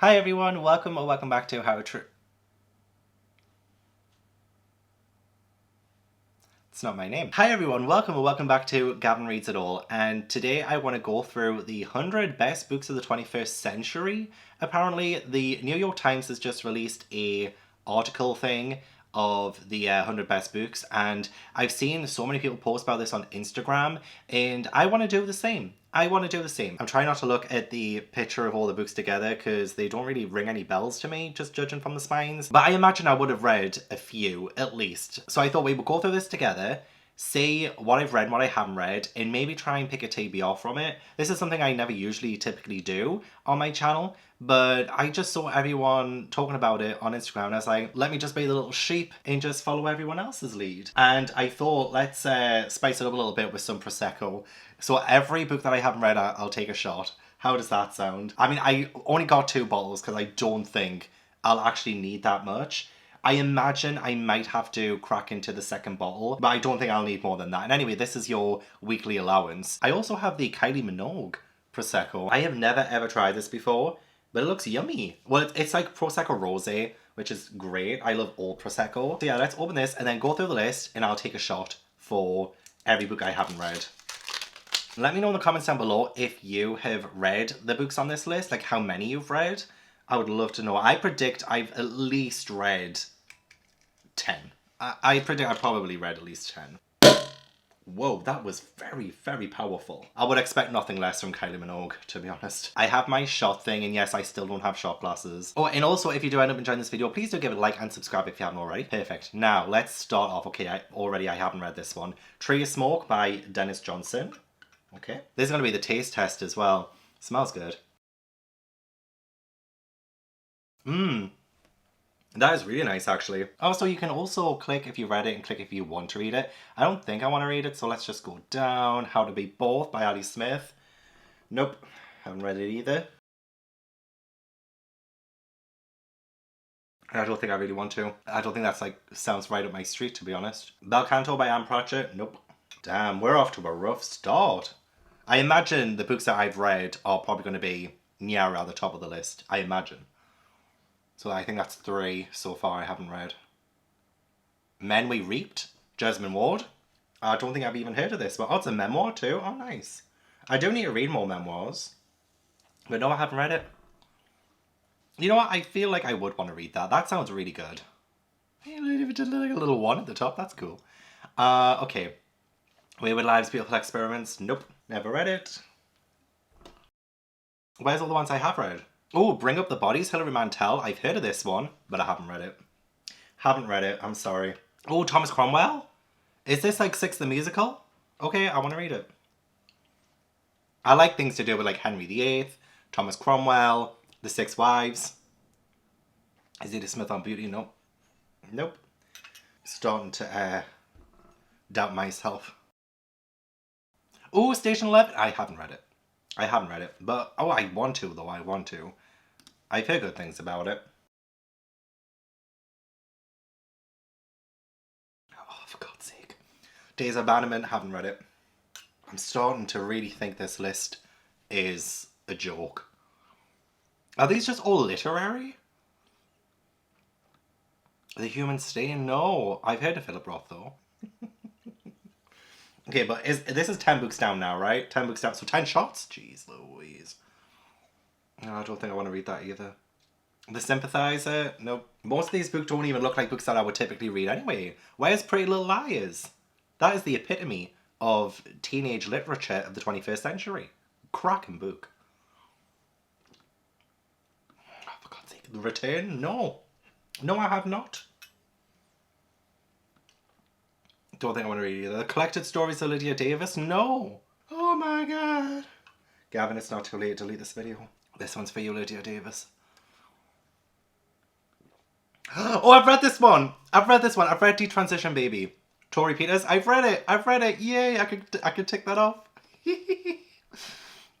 Hi everyone, welcome or welcome back to How True. It's not my name. Hi everyone, welcome or welcome back to Gavin Reads It All, and today I want to go through the 100 best books of the 21st century. Apparently, the New York Times has just released a article thing of the 100 best books, and I've seen so many people post about this on Instagram, and I want to do the same. I'm trying not to look at the picture of all the books together because they don't really ring any bells to me, just judging from the spines. But I imagine I would have read a few, at least. So I thought we would go through this together, see what I've read and what I haven't read, and maybe try and pick a TBR from it. This is something I never usually typically do on my channel, but I just saw everyone talking about it on Instagram and I was like, let me just be the little sheep and just follow everyone else's lead. And I thought, let's spice it up a little bit with some Prosecco. So every book that I haven't read, I'll take a shot. How does that sound? I mean, I only got 2 bottles because I don't think I'll actually need that much. I imagine I might have to crack into the second bottle, but I don't think I'll need more than that. And anyway, this is your weekly allowance. I also have the Kylie Minogue Prosecco. I have never ever tried this before, but it looks yummy. Well, it's like Prosecco Rosé, which is great. I love all Prosecco. So yeah, let's open this and then go through the list and I'll take a shot for every book I haven't read. Let me know in the comments down below if you have read the books on this list, like how many you've read. I would love to know. I predict I've at least read 10. I predict I've probably read at least 10. Whoa, that was very, very powerful. I would expect nothing less from Kylie Minogue, to be honest. I have my shot thing, and yes, I still don't have shot glasses. Oh, and also, if you do end up enjoying this video, please do give it a like and subscribe if you haven't already. Perfect. Now, let's start off. Okay, I haven't read this one. Tree of Smoke by Dennis Johnson. Okay. This is going to be the taste test as well. Smells good. Mmm. That is really nice, actually. Oh, so you can also click if you read it and click if you want to read it. I don't think I want to read it, so let's just go down. How to Be Both by Ali Smith. Nope. Haven't read it either. I don't think I really want to. I don't think that's sounds right up my street, to be honest. Bel Canto by Anne Pratchett. Nope. Damn, we're off to a rough start. I imagine the books that I've read are probably going to be near the top of the list. I imagine. So I think that's 3 so far I haven't read. Men We Reaped, Jesmyn Ward. I don't think I've even heard of this, but it's a memoir too. Oh, nice. I do need to read more memoirs. But no, I haven't read it. You know what? I feel like I would want to read that. That sounds really good. It did like a little 1 at the top. That's cool. Okay. Wayward Lives, Beautiful Experiments. Nope. Never read it. Where's all the ones I have read? Oh, Bring Up the Bodies, Hilary Mantel. I've heard of this one, but I haven't read it. Haven't read it, I'm sorry. Oh, Thomas Cromwell? Is this like Six the Musical? Okay, I want to read it. I like things to do with like Henry VIII, Thomas Cromwell, The Six Wives. Zeta Smith on Beauty? Nope. Nope. Starting to doubt myself. Oh, Station 11? I haven't read it. I haven't read it, but oh, I want to though. I want to. I've heard good things about it. Oh, for God's sake. Days of Abandonment, haven't read it. I'm starting to really think this list is a joke. Are these just all literary? The Human Stain? No. I've heard of Philip Roth though. Okay, but this is 10 books down now, right? 10 books down, so 10 shots? Jeez Louise. No, I don't think I want to read that either. The Sympathizer? Nope. Most of these books don't even look like books that I would typically read anyway. Where's Pretty Little Liars? That is the epitome of teenage literature of the 21st century. Cracking book. Oh, for God's sake. The Return? No. No, I have not. Don't think I want to read either. The Collected Stories of Lydia Davis? No. Oh my god. Gavin, it's not too late to delete this video. This one's for you, Lydia Davis. Oh, I've read this one. I've read Detransition Baby. Tori Peters. I've read it. Yay. I could tick that off.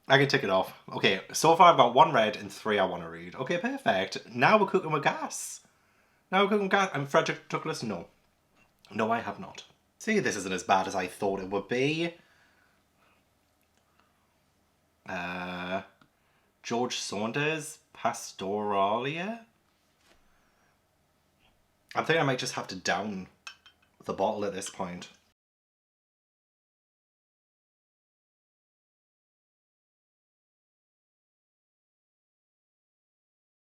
I can tick it off. Okay, so far I've got 1 read and 3 I want to read. Okay, perfect. Now we're cooking with gas. And Frederick Douglass? No. No, I have not. See, this isn't as bad as I thought it would be. George Saunders, Pastoralia? I think I might just have to down the bottle at this point.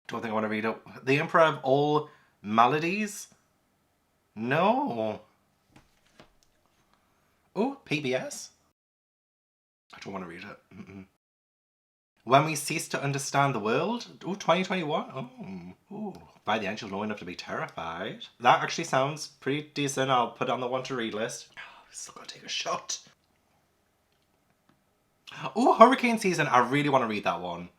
Don't think I want to read it. The Emperor of All Maladies? No. Oh, PBS? I don't want to read it. When We Cease to Understand the World? Oh, 2021? Oh, ooh. By the end, you'll know enough to be terrified. That actually sounds pretty decent. I'll put it on the want to read list. Oh, still gotta take a shot. Oh, Hurricane Season. I really want to read that one.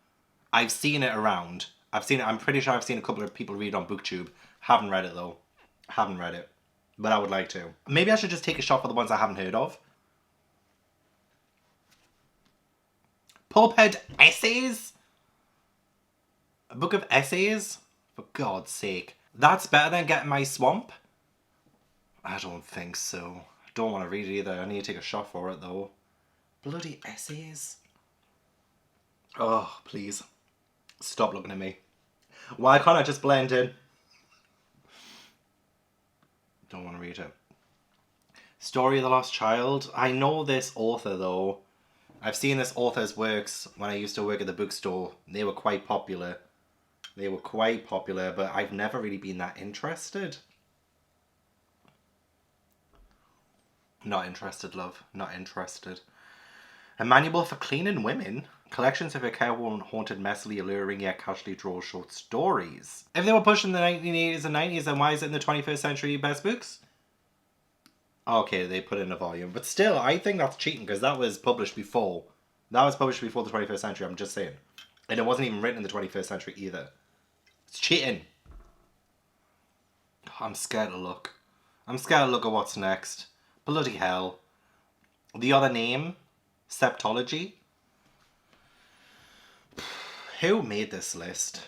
I've seen it around. I'm pretty sure I've seen a couple of people read it on BookTube. Haven't read it though. Haven't read it. But I would like to. Maybe I should just take a shot for the ones I haven't heard of. Pulphead Essays? A book of essays? For God's sake. That's better than Getting My Swamp? I don't think so. I don't want to read it either. I need to take a shot for it though. Bloody essays. Oh, please. Stop looking at me. Why can't I just blend in? Don't want to read it. Story of the Lost Child. I know this author though. I've seen this author's works when I used to work at the bookstore. They were quite popular. But I've never really been that interested. Not interested, love. Not interested. A Manual for Cleaning Women. Collections of her careworn, haunted, messily alluring yet casually drawn short stories. If they were pushing the 1980s and 90s, then why is it in the 21st century best books? Okay, they put in a volume. But still, I think that's cheating because that was published before. That was published before the 21st century, I'm just saying. And it wasn't even written in the 21st century either. It's cheating. I'm scared to look. I'm scared to look at what's next. Bloody hell. The Other Name? Septology? Who made this list?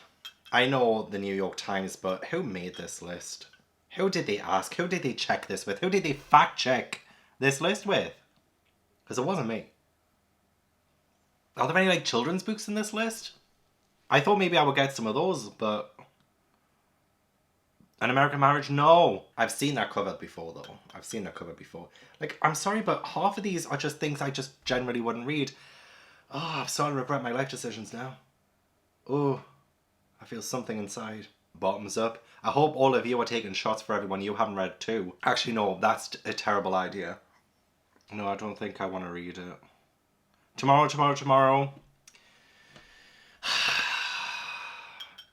I know the New York Times, but who made this list? Who did they ask? Who did they check this with? Who did they fact check this list with? Because it wasn't me. Are there any like children's books in this list? I thought maybe I would get some of those, but... An American Marriage? No. I've seen that cover before though. I've seen that cover before. Like, I'm sorry, but half of these are just things I just generally wouldn't read. Oh, I'm starting to regret my life decisions now. Oh, I feel something inside. Bottoms up. I hope all of you are taking shots for everyone you haven't read too. Actually, no, that's a terrible idea. No, I don't think I want to read it. Tomorrow.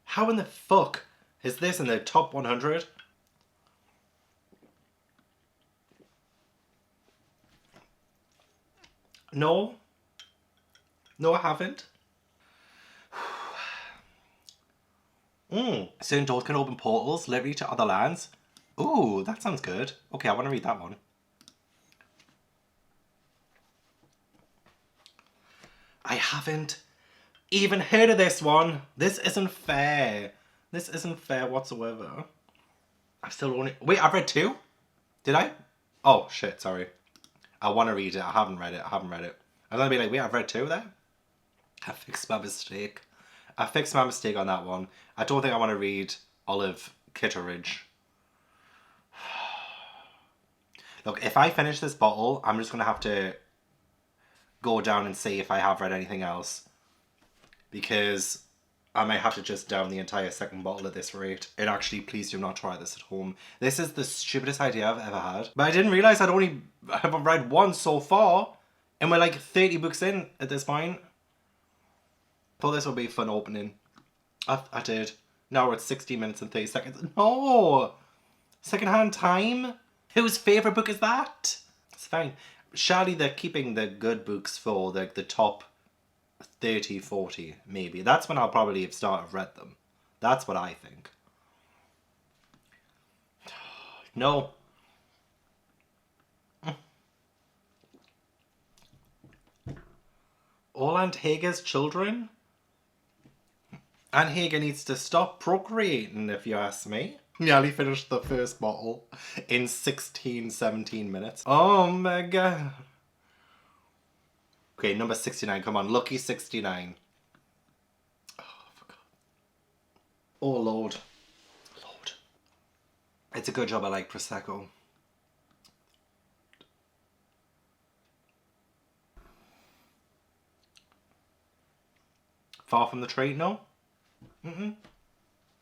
How in the fuck is this in the top 100? No. No, I haven't. Certain doors can open portals, literally to other lands. Ooh, that sounds good. Okay, I want to read that one. I haven't even heard of this one. This isn't fair. This isn't fair whatsoever. I've still only... Wait, I've read 2? Did I? Oh, shit, sorry. I want to read it. I haven't read it. I was going to be like, wait, I've read 2 there? I fixed my mistake. on that one. I don't think I want to read Olive Kitteridge. Look, if I finish this bottle, I'm just going to have to go down and see if I have read anything else. Because I might have to just down the entire second bottle at this rate. And actually, please do not try this at home. This is the stupidest idea I've ever had. But I didn't realise I'd only have read 1 so far. And we're like 30 books in at this point. Thought this would be a fun opening. I did. Now we're at 60 minutes and 30 seconds. No! Secondhand Time? Whose favourite book is that? It's fine. Surely they're keeping the good books for the top 30, 40, maybe. That's when I'll probably have started read them. That's what I think. No. All Aunt Hager's children? Aunt Hager needs to stop procreating, if you ask me. Nearly finished the first bottle in 16, 17 minutes. Oh my god. Okay, number 69. Come on, lucky 69. Oh, for God. Oh, Lord. Lord. It's a good job I like Prosecco. Far from the tree? No? Mm-mm.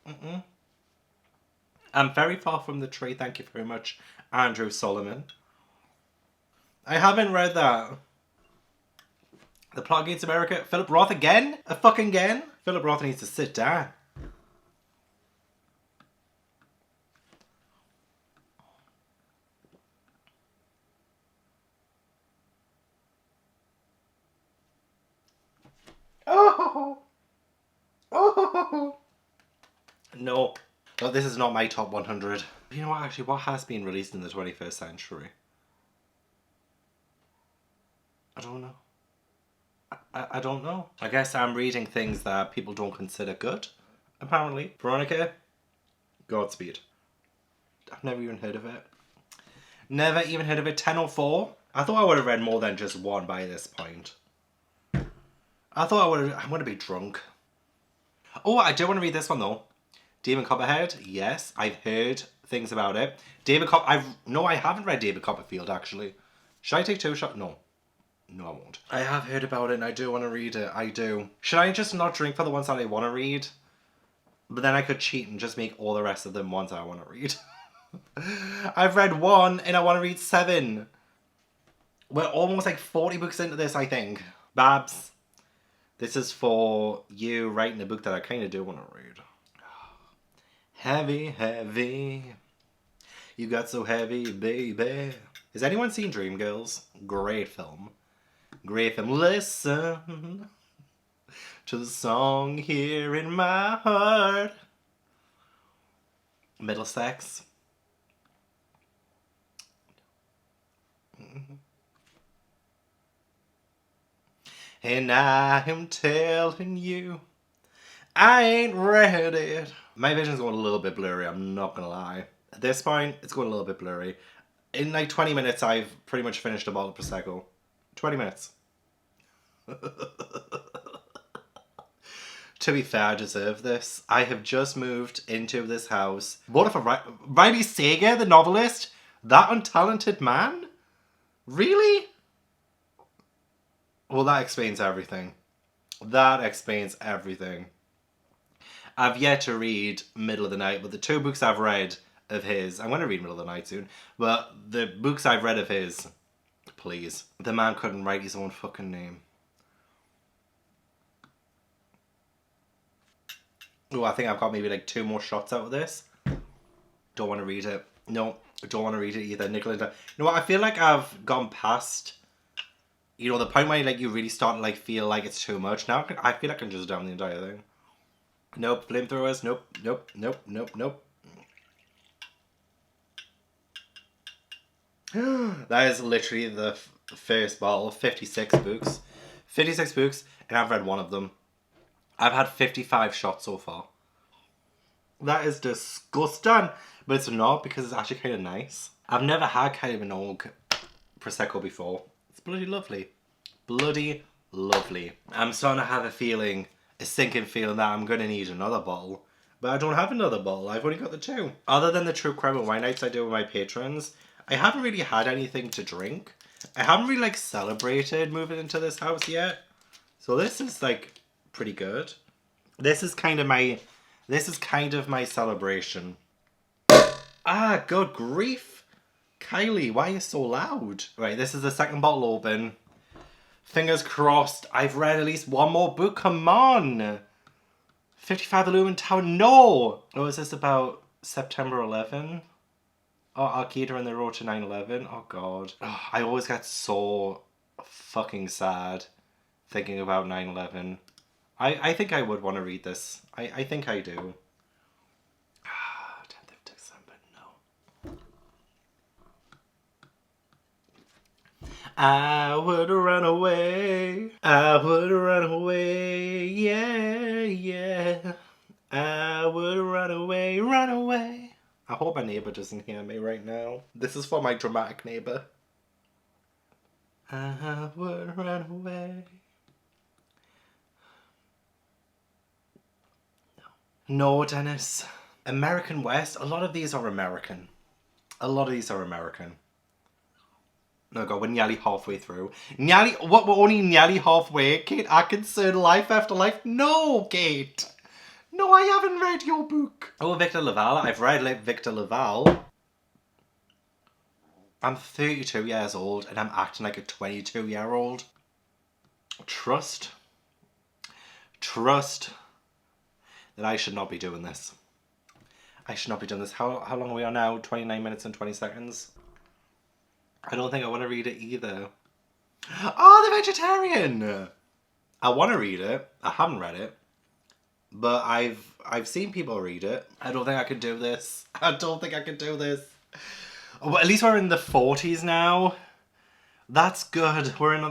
Mm-mm. I'm very far from the tree, thank you very much, Andrew Solomon. I haven't read that. The Plot Against America. Philip Roth again? A fucking again? Philip Roth needs to sit down. Oh! Oh! No. No, this is not my top 100. You know what, actually, what has been released in the 21st century? I don't know. I don't know. I guess I'm reading things that people don't consider good, apparently. Veronica, Godspeed. I've never even heard of it. Never even heard of it. 1004. I thought I would have read more than just one by this point. I thought I would have... I'm going to be drunk. Oh, I do want to read this one though. David Copperhead. Yes, I've heard things about it. No, I haven't read David Copperfield actually. Should I take two shots? No. No, I won't. I have heard about it and I do want to read it. I do. Should I just not drink for the ones that I want to read? But then I could cheat and just make all the rest of them ones I want to read. I've read one and I want to read 7. We're almost like 40 books into this, I think. Babs, this is for you writing a book that I kind of do want to read. Heavy, heavy. You got so heavy, baby. Has anyone seen Dreamgirls? Great film. Great film. Listen to the song here in my heart. Middlesex. And I am telling you, I ain't read it. My vision's going a little bit blurry, I'm not gonna lie. At this point, it's going a little bit blurry. In like 20 minutes, I've pretty much finished a bottle of Prosecco. 20 minutes. To be fair, I deserve this. I have just moved into this house. What if Riley Sager, the novelist? That untalented man? Really? Well, that explains everything. That explains everything. I've yet to read Middle of the Night, but the 2 books I've read of his... I'm going to read Middle of the Night soon. But the books I've read of his... Please. The man couldn't write his own fucking name. Oh, I think I've got maybe like 2 more shots out of this. Don't want to read it. No, don't want to read it either. Nicola. You know what? I feel like I've gone past... You know, the point where like you really start to like feel like it's too much. Now I feel like I can just down the entire thing. Nope, flamethrowers. Nope, nope, nope, nope, nope. That is literally the first bottle. 56 books. 56 books, and I've read one of them. I've had 55 shots so far. That is disgusting, but it's not because it's actually kind of nice. I've never had Kylie Minogue Prosecco before. It's bloody lovely. Bloody lovely. I'm starting to have a sinking feeling that I'm going to need another bottle. But I don't have another bottle. I've only got the 2. Other than the true crime and wine nights I do with my patrons, I haven't really had anything to drink. I haven't really like celebrated moving into this house yet. So this is like pretty good. This is kind of my celebration. Ah, good grief. Kylie, why are you so loud? Right, this is the second bottle open. Fingers crossed. I've read at least one more book. Come on. 55 Illumined Tower. No. Oh, is this about September 11? Oh, Al-Qaeda and the road to 9/11. Oh, God. Oh, I always get so fucking sad thinking about 9/11. I think I would want to read this. I think I do. 10th of December, no. I would run away. I would run away. Yeah, yeah. I would run away, run away. I hope my neighbour doesn't hear me right now. This is for my dramatic neighbour. I would run away. No, Dennis. American West. A lot of these are American. A lot of these are American. No, God, we're nearly halfway through. What? We're only nearly halfway. Kate Atkinson, Life After Life. No, Kate. No, I haven't read your book. Oh, Victor Laval. I've read Victor Laval. I'm 32 years old and I'm acting like a 22-year-old. Trust that I should not be doing this. I should not be doing this. How long are we on now? 29 minutes and 20 seconds. I don't think I want to read it either. Oh, The Vegetarian! I want to read it. I haven't read it. But I've seen people read it. I don't think I could do this. I don't think I could do this. Well, at least we're in the 40s now. That's good. We're in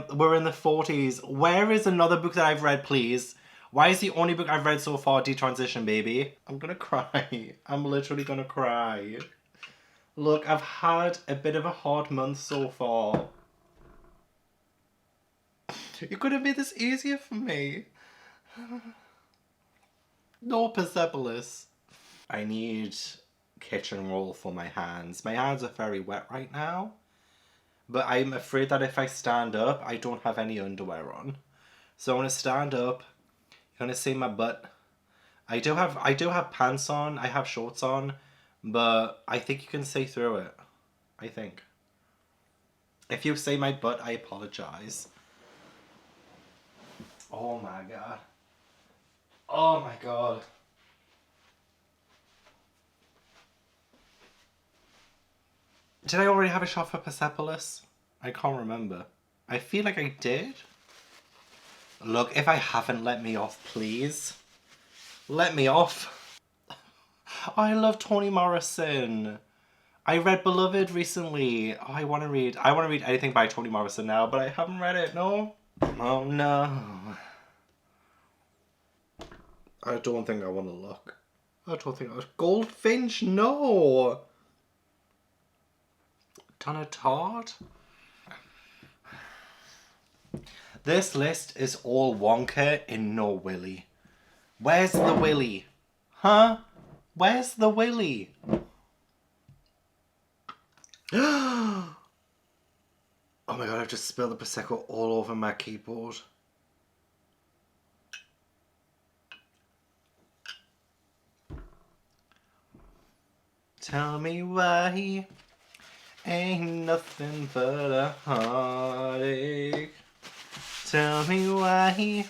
the 40s. Where is another book that I've read, please? Why is the only book I've read so far Detransition, baby? I'm gonna cry. I'm literally gonna cry. Look, I've had a bit of a hard month so far. You could have made this easier for me. No Persepolis. I need kitchen roll for my hands. My hands are very wet right now. But I'm afraid that if I stand up, I don't have any underwear on. So I'm going to stand up. You're going to see my butt. I do have pants on. I have shorts on. But I think you can see through it. I think. If you see my butt, I apologize. Oh my God. Oh my God. Did I already have a shot for Persepolis? I can't remember. I feel like I did. Look, if I haven't, let me off, please. Let me off. Oh, I love Toni Morrison. I read Beloved recently. Oh, I want to read anything by Toni Morrison now, but I haven't read it, no. Oh no. I don't think I want to look. I don't think Goldfinch, no. Donna Todd? This list is all Wonka and no Willy. Where's the Willy? Huh? Where's the Willy? Oh my God, I've just spilled the Prosecco all over my keyboard. Tell me why ain't nothing but a heartache. Tell me why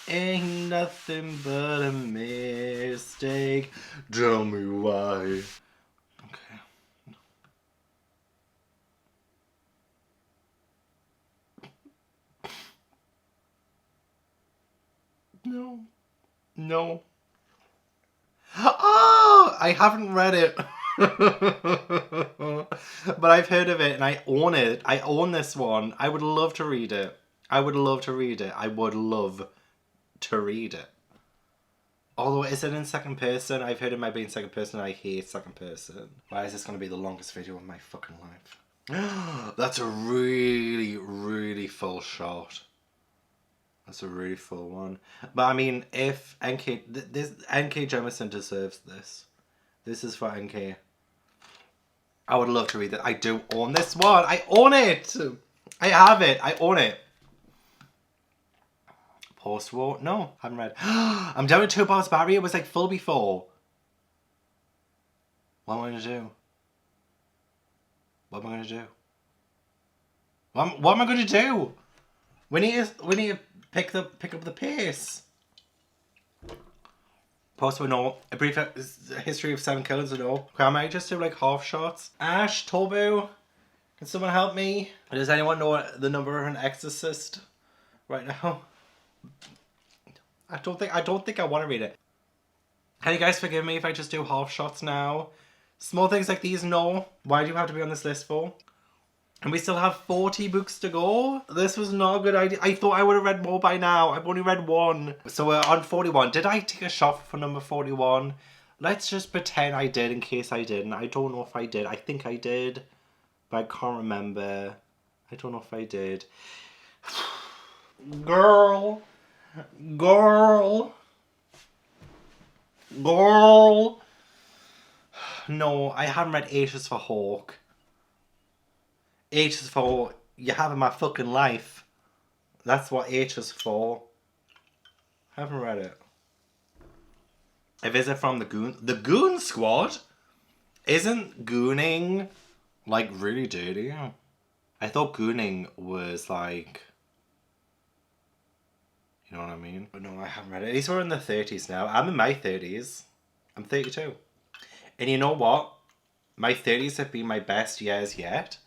ain't nothing but a mistake. Tell me why. Okay. No. No. Oh, I haven't read it. But I've heard of it and I own it. I own this one. I would love to read it. I would love to read it. I would love to read it. Although, is it in second person? I've heard it might be in second person and I hate second person. Why is this going to be the longest video of my fucking life? That's a really, really full shot. That's a really full one. But I mean, if NK Jemisin deserves this. This is for NK. I would love to read it. I do own this one. I own it. I have it. I own it. Post-war? No, haven't read. I'm down to 2 bars barrier. It was like full before. What am I going to do? What am I going to do? What am I going to do? We need to pick up the pace. Post-war, no. A brief history of 7 killings, no. Okay, I might just do like half shots. Ash, Tobu, can someone help me? Does anyone know the number of an exorcist right now? I don't think I want to read it. Can you guys forgive me if I just do half shots now? Small things like these, no. Why do you have to be on this list for? And we still have 40 books to go. This was not a good idea. I thought I would have read more by now. I've only read 1. So we're on 41. Did I take a shot for number 41? Let's just pretend I did in case I didn't. I don't know if I did. I think I did. But I can't remember. I don't know if I did. Girl. Girl! No, I haven't read H is for Hawk. H is for you having my fucking life. That's what H is for. Haven't read it. A visit from the Goon. The Goon Squad? Isn't gooning like really dirty? I thought gooning was like, you know what I mean? But no, I haven't read it. These were in the 30s now. I'm in my 30s. I'm 32. And you know what? My 30s have been my best years yet.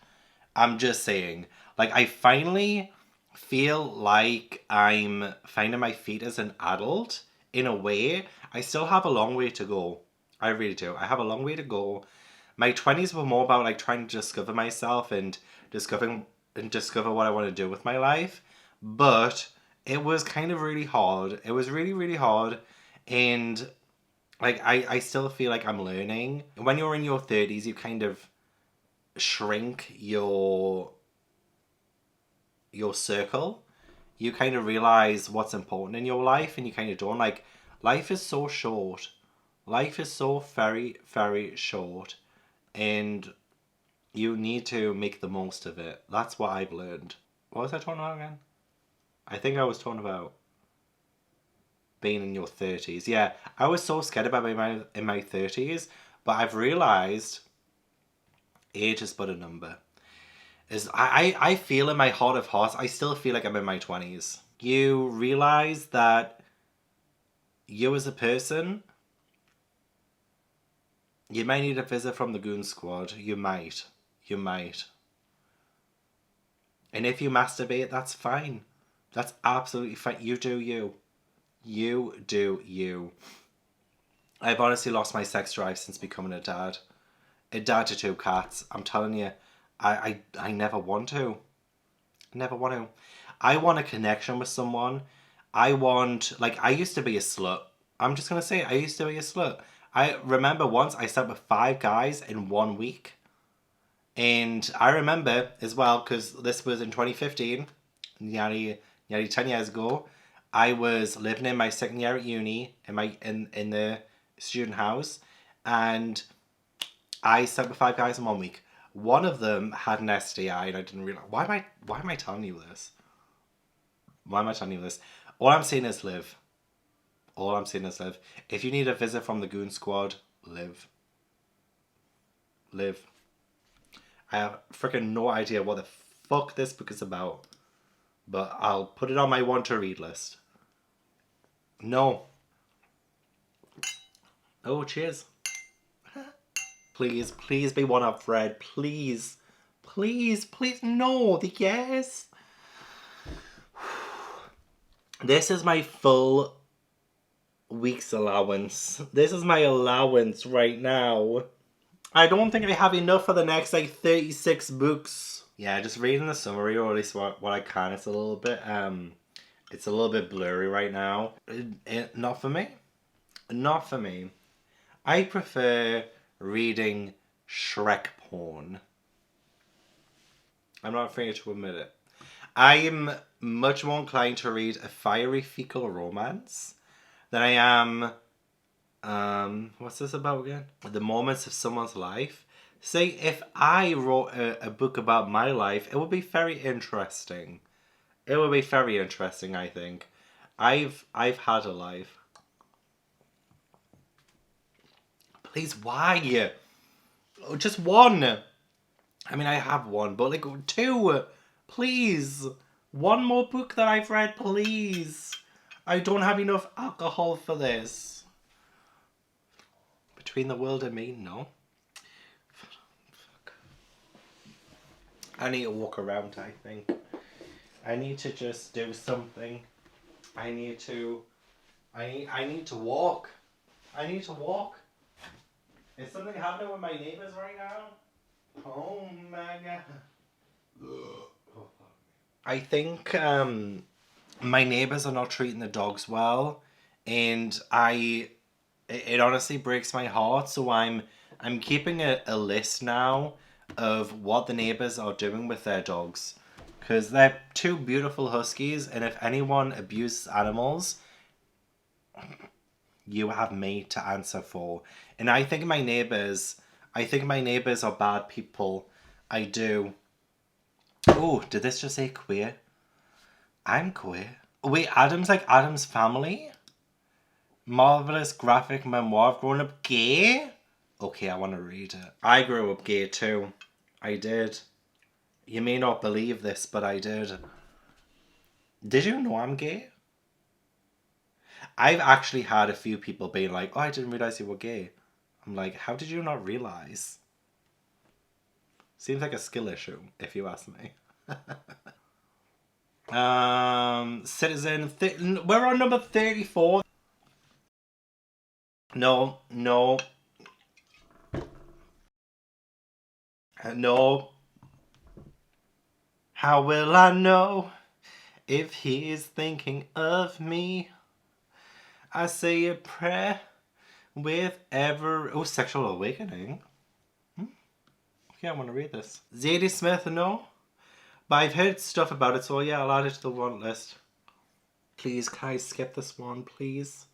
I'm just saying. Like, I finally feel like I'm finding my feet as an adult in a way. I still have a long way to go. I really do. I have a long way to go. My 20s were more about like trying to discover myself and discover what I want to do with my life. But it was kind of really hard. It was really, really hard. And like I still feel like I'm learning. When you're in your 30s, you kind of shrink your circle. You kind of realize what's important in your life and you kind of don't. Like, life is so short. Life is so very, very short. And you need to make the most of it. That's what I've learned. What was I talking about again? I think I was talking about being in your 30s. Yeah, I was so scared about being in my 30s, but I've realised age is but a number. I feel in my heart of hearts, I still feel like I'm in my 20s. You realise that you as a person, you might need a visit from the Goon Squad. You might. You might. And if you masturbate, that's fine. That's absolutely fine. You do you. You do you. I've honestly lost my sex drive since becoming a dad. A dad to 2 cats. I'm telling you, I never want to. Never want to. I want a connection with someone. I used to be a slut. I'm just going to say, I used to be a slut. I remember once I slept with 5 guys in 1 week. And I remember as well, because this was in 2015, nearly 10 years ago, I was living in my second year at uni in the student house, and I slept with 5 guys in 1 week. One of them had an STI, and I didn't realize. Why am I telling you this? Why am I telling you this? All I'm saying is live. All I'm saying is live. If you need a visit from the Goon Squad, live. Live. I have freaking no idea what the fuck this book is about. But I'll put it on my want to read list. No. Oh, cheers. Please, please be one I've read. Please. Please, please. No, yes. This is my full week's allowance. This is my allowance right now. I don't think I have enough for the next 36 books. Yeah, just reading the summary, or at least what I can. It's a little bit blurry right now. Not for me. Not for me. I prefer reading Shrek porn. I'm not afraid to admit it. I'm much more inclined to read a fiery fecal romance than I am, what's this about again? The moments of someone's life. Say, if I wrote a book about my life, it would be very interesting. It would be very interesting, I think. I've had a life. Please, why? Just one. I mean, I have one, but like 2. Please. One more book that I've read, please. I don't have enough alcohol for this. Between the World and Me, no. Fuck. I need to walk around, I think. I need to just do something. I need to walk. I need to walk. Is something happening with my neighbours right now? Oh my god. I think my neighbours are not treating the dogs well, and it honestly breaks my heart. So I'm keeping a list now of what the neighbours are doing with their dogs, because they're 2 beautiful huskies, and if anyone abuses animals, you have me to answer for. And I think my neighbours are bad people. I do. Oh, did this just say queer? I'm queer. Wait, Adam's like Adam's Family? Marvelous graphic memoir of growing up gay? Okay, I want to read it. I grew up gay too. I did. You may not believe this, but I did. Did you know I'm gay? I've actually had a few people being like, oh, I didn't realise you were gay. I'm like, how did you not realise? Seems like a skill issue, if you ask me. Citizen, we're on number 34. No. No. How will I know if he is thinking of me? I say a prayer with sexual awakening. Okay, I want to read this. Zadie Smith, no. But I've heard stuff about it, so yeah, I'll add it to the want list. Please, can I skip this one, please?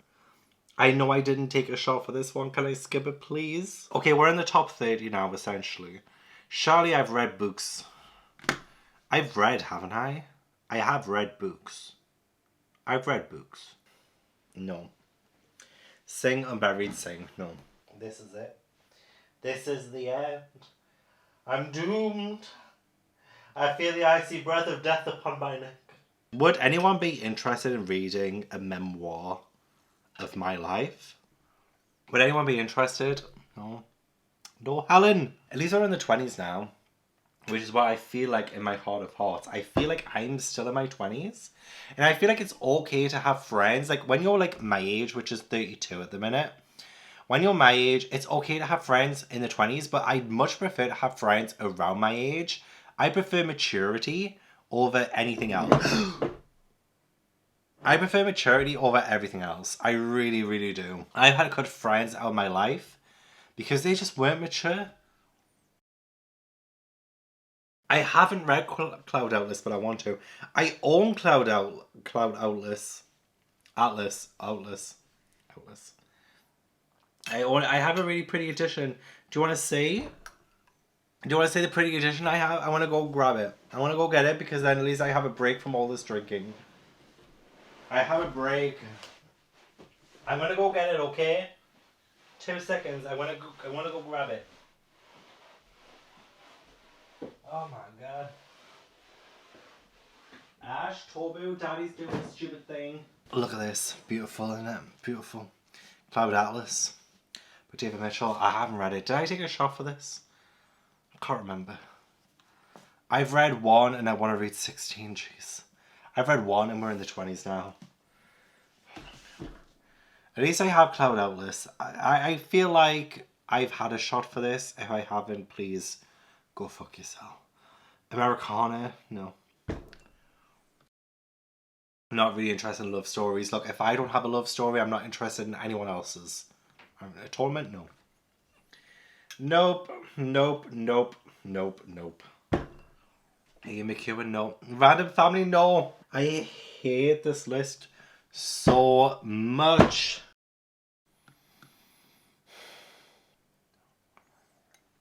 I know I didn't take a shot for this one. Can I skip it, please? Okay, we're in the top 30 now, essentially. Surely I've read books. I've read, haven't I? I have read books. I've read books. No. Sing Unburied Sing. No. This is it. This is the end. I'm doomed. I feel the icy breath of death upon my neck. Would anyone be interested in reading a memoir of my life? Would anyone be interested? No. No, Helen. At least we're in the 20s now. Which is what I feel like in my heart of hearts. I feel like I'm still in my 20s. And I feel like it's okay to have friends. Like when you're like my age, which is 32 at the minute. When you're my age, it's okay to have friends in the 20s. But I'd much prefer to have friends around my age. I prefer maturity over anything else. I prefer maturity over everything else. I really, really do. I've had good friends out of my life because they just weren't mature. I haven't read Cloud Atlas, but I want to. I own Cloud Atlas. I have a really pretty edition. Do you want to see? Do you want to see the pretty edition I have? I want to go grab it. I want to go get it because then at least I have a break from all this drinking. I have a break. I'm gonna go get it, okay? 2 seconds. I wanna go grab it. Oh my god. Ash, Tobu, Daddy's doing a stupid thing. Look at this. Beautiful, isn't it? Beautiful. Cloud Atlas. By David Mitchell. I haven't read it. Did I take a shot for this? I can't remember. I've read 1 and I want to read 16. Jeez. I've read 1 and we're in the 20s now. At least I have Cloud Atlas. I feel like I've had a shot for this. If I haven't, please go fuck yourself. Americana? No. I'm not really interested in love stories. Look, if I don't have a love story, I'm not interested in anyone else's. A tournament? No. Nope. Nope. Nope. Nope. Nope. Ian McEwen? No. Random Family? No. I hate this list so much.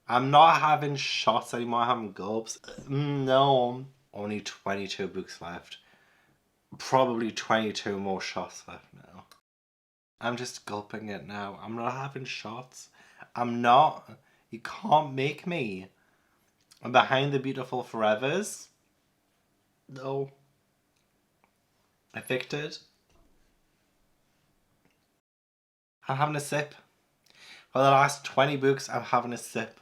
I'm not having shots anymore. I'm having gulps. No. Only 22 books left. Probably 22 more shots left now. I'm just gulping it now. I'm not having shots. I'm not. You can't make me. I'm behind the beautiful forevers. No. Evicted. I'm having a sip. For the last 20 books, I'm having a sip.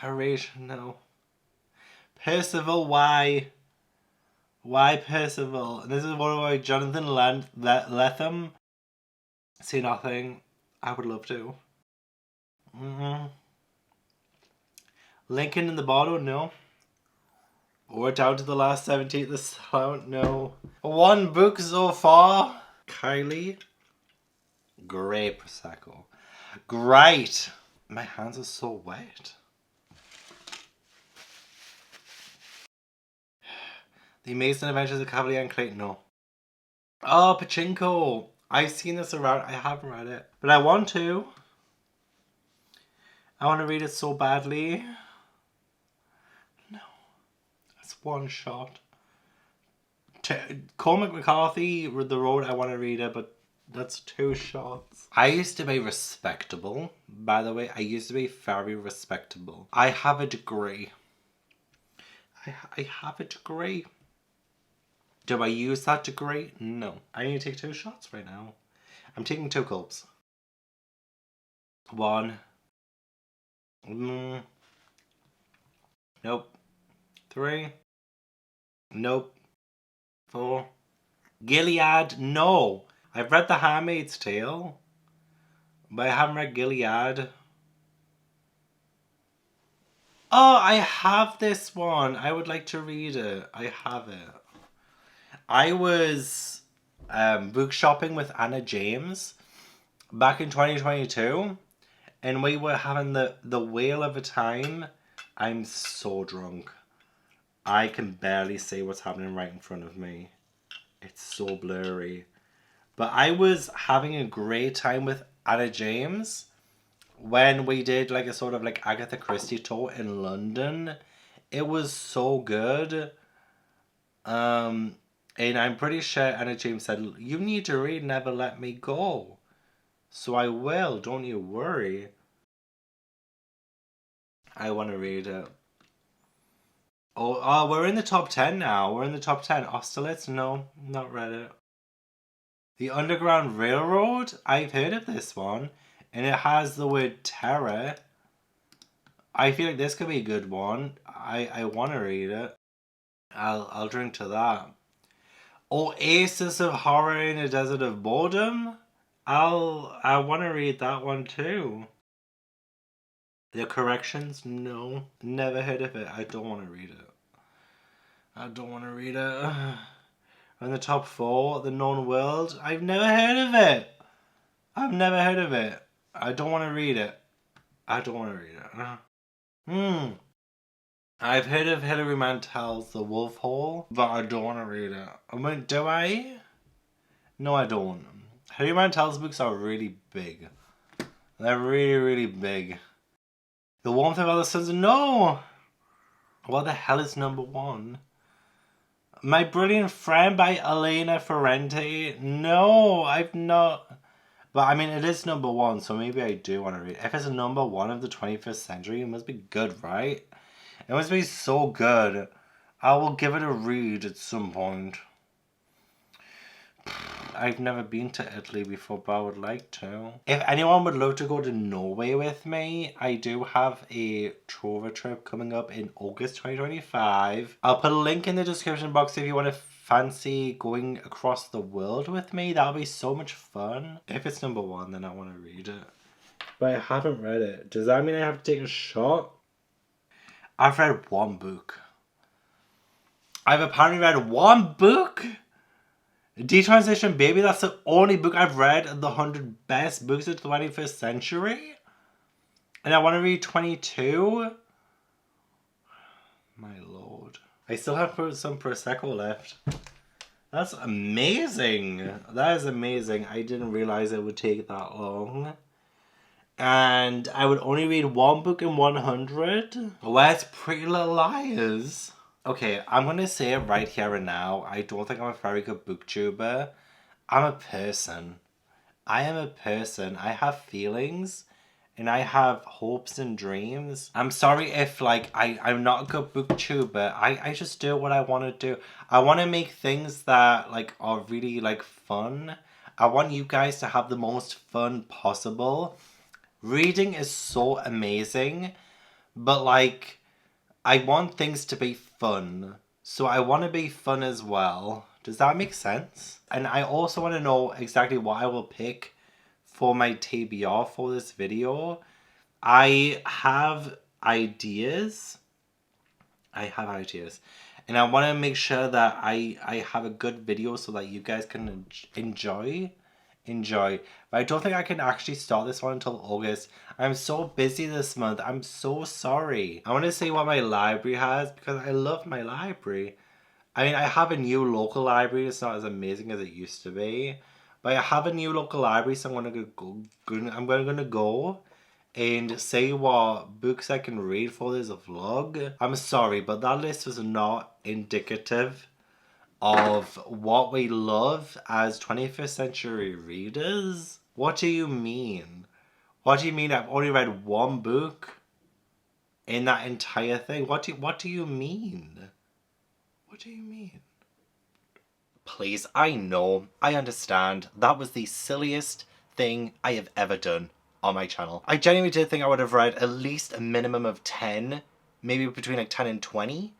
Erasure, no. Percival, why? Why Percival? And this is one by Jonathan Lethem. See nothing. I would love to. Lincoln in the bottle, no. Or down to the last 17th, the sound, no. 1 book so far. Kylie. Great Prosecco. Great. My hands are so wet. The Amazing Adventures of Cavalier and Clayton, no. Oh, Pachinko. I've seen this around. I haven't read it. But I want to. I want to read it so badly. No. It's one shot. Cormac McCarthy, The Road, I want to read it, but that's 2 shots. I used to be respectable, by the way. I used to be very respectable. I have a degree. I have a degree. Do I use that degree? No. I need to take 2 shots right now. I'm taking 2 gulps. 1. Nope. 3. Nope. 4. Gilead? No. I've read The Handmaid's Tale, but I haven't read Gilead. Oh, I have this one. I would like to read it. I have it. I was book shopping with Anna James back in 2022, and we were having the whale of a time. I'm so drunk. I can barely see what's happening right in front of me. It's so blurry. But I was having a great time with Anna James when we did like a sort of like Agatha Christie tour in London. It was so good. And I'm pretty sure Anna James said, you need to read Never Let Me Go. So I will, don't you worry. I want to read it. Oh, we're in the top 10 now. We're in the top 10. Austerlitz? No, not read it. The Underground Railroad? I've heard of this one. And it has the word terror. I feel like this could be a good one. I want to read it. I'll drink to that. Oasis of Horror in a Desert of Boredom? I want to read that one too. The Corrections? No. Never heard of it. I don't want to read it. I don't want to read it. In the top 4, The Known World? I've never heard of it. I've never heard of it. I don't want to read it. I don't want to read it. I've heard of Hilary Mantel's The Wolf Hall, but I don't want to read it. I mean, do I? No, I don't. Hilary Mantel's books are really big. They're really, really big. The Warmth of Other Suns? No! What the hell is number 1? My Brilliant Friend by Elena Ferrante? No, I've not. But I mean, it is number 1, so maybe I do want to read it. If it's a number 1 of the 21st century, it must be good, right? It must be so good. I will give it a read at some point. I've never been to Italy before, but I would like to. If anyone would love to go to Norway with me, I do have a Trova trip coming up in August 2025. I'll put a link in the description box if you want to fancy going across the world with me. That'll be so much fun. If it's number 1, then I want to read it. But I haven't read it. Does that mean I have to take a shot? I've read 1 book. I've apparently read 1 book? Detransition Baby, that's the only book I've read of the 100 best books of the 21st century? And I want to read 22? My lord. I still have some Prosecco left. That's amazing. That is amazing. I didn't realize it would take that long. And I would only read 1 book in 100? Where's Pretty Little Liars? Okay, I'm going to say it right here and now. I don't think I'm a very good booktuber. I'm a person. I am a person. I have feelings. And I have hopes and dreams. I'm sorry if, like, I'm not a good booktuber. I just do what I want to do. I want to make things that, like, are really, like, fun. I want you guys to have the most fun possible. Reading is so amazing. But, like, I want things to be fun. So I want to be fun as well. Does that make sense? And I also want to know exactly what I will pick for my TBR for this video. I have ideas. And I want to make sure that I have a good video so that you guys can enjoy. But I don't think I can actually start this one until August. I'm so busy this month. I'm so sorry. I want to see what my library has because I love my library. I mean, I have a new local library. It's not as amazing as it used to be. But But I have a new local library, so I'm gonna go and say what books I can read for this vlog. I'm sorry, but that list was not indicative of what we love as 21st century readers. What do you mean? What do you mean I've only read one book in that entire thing? What do you mean? What do you mean? Please, I know, I understand. That was the silliest thing I have ever done on my channel. I genuinely did think I would have read at least a minimum of 10, maybe between like 10 and 20.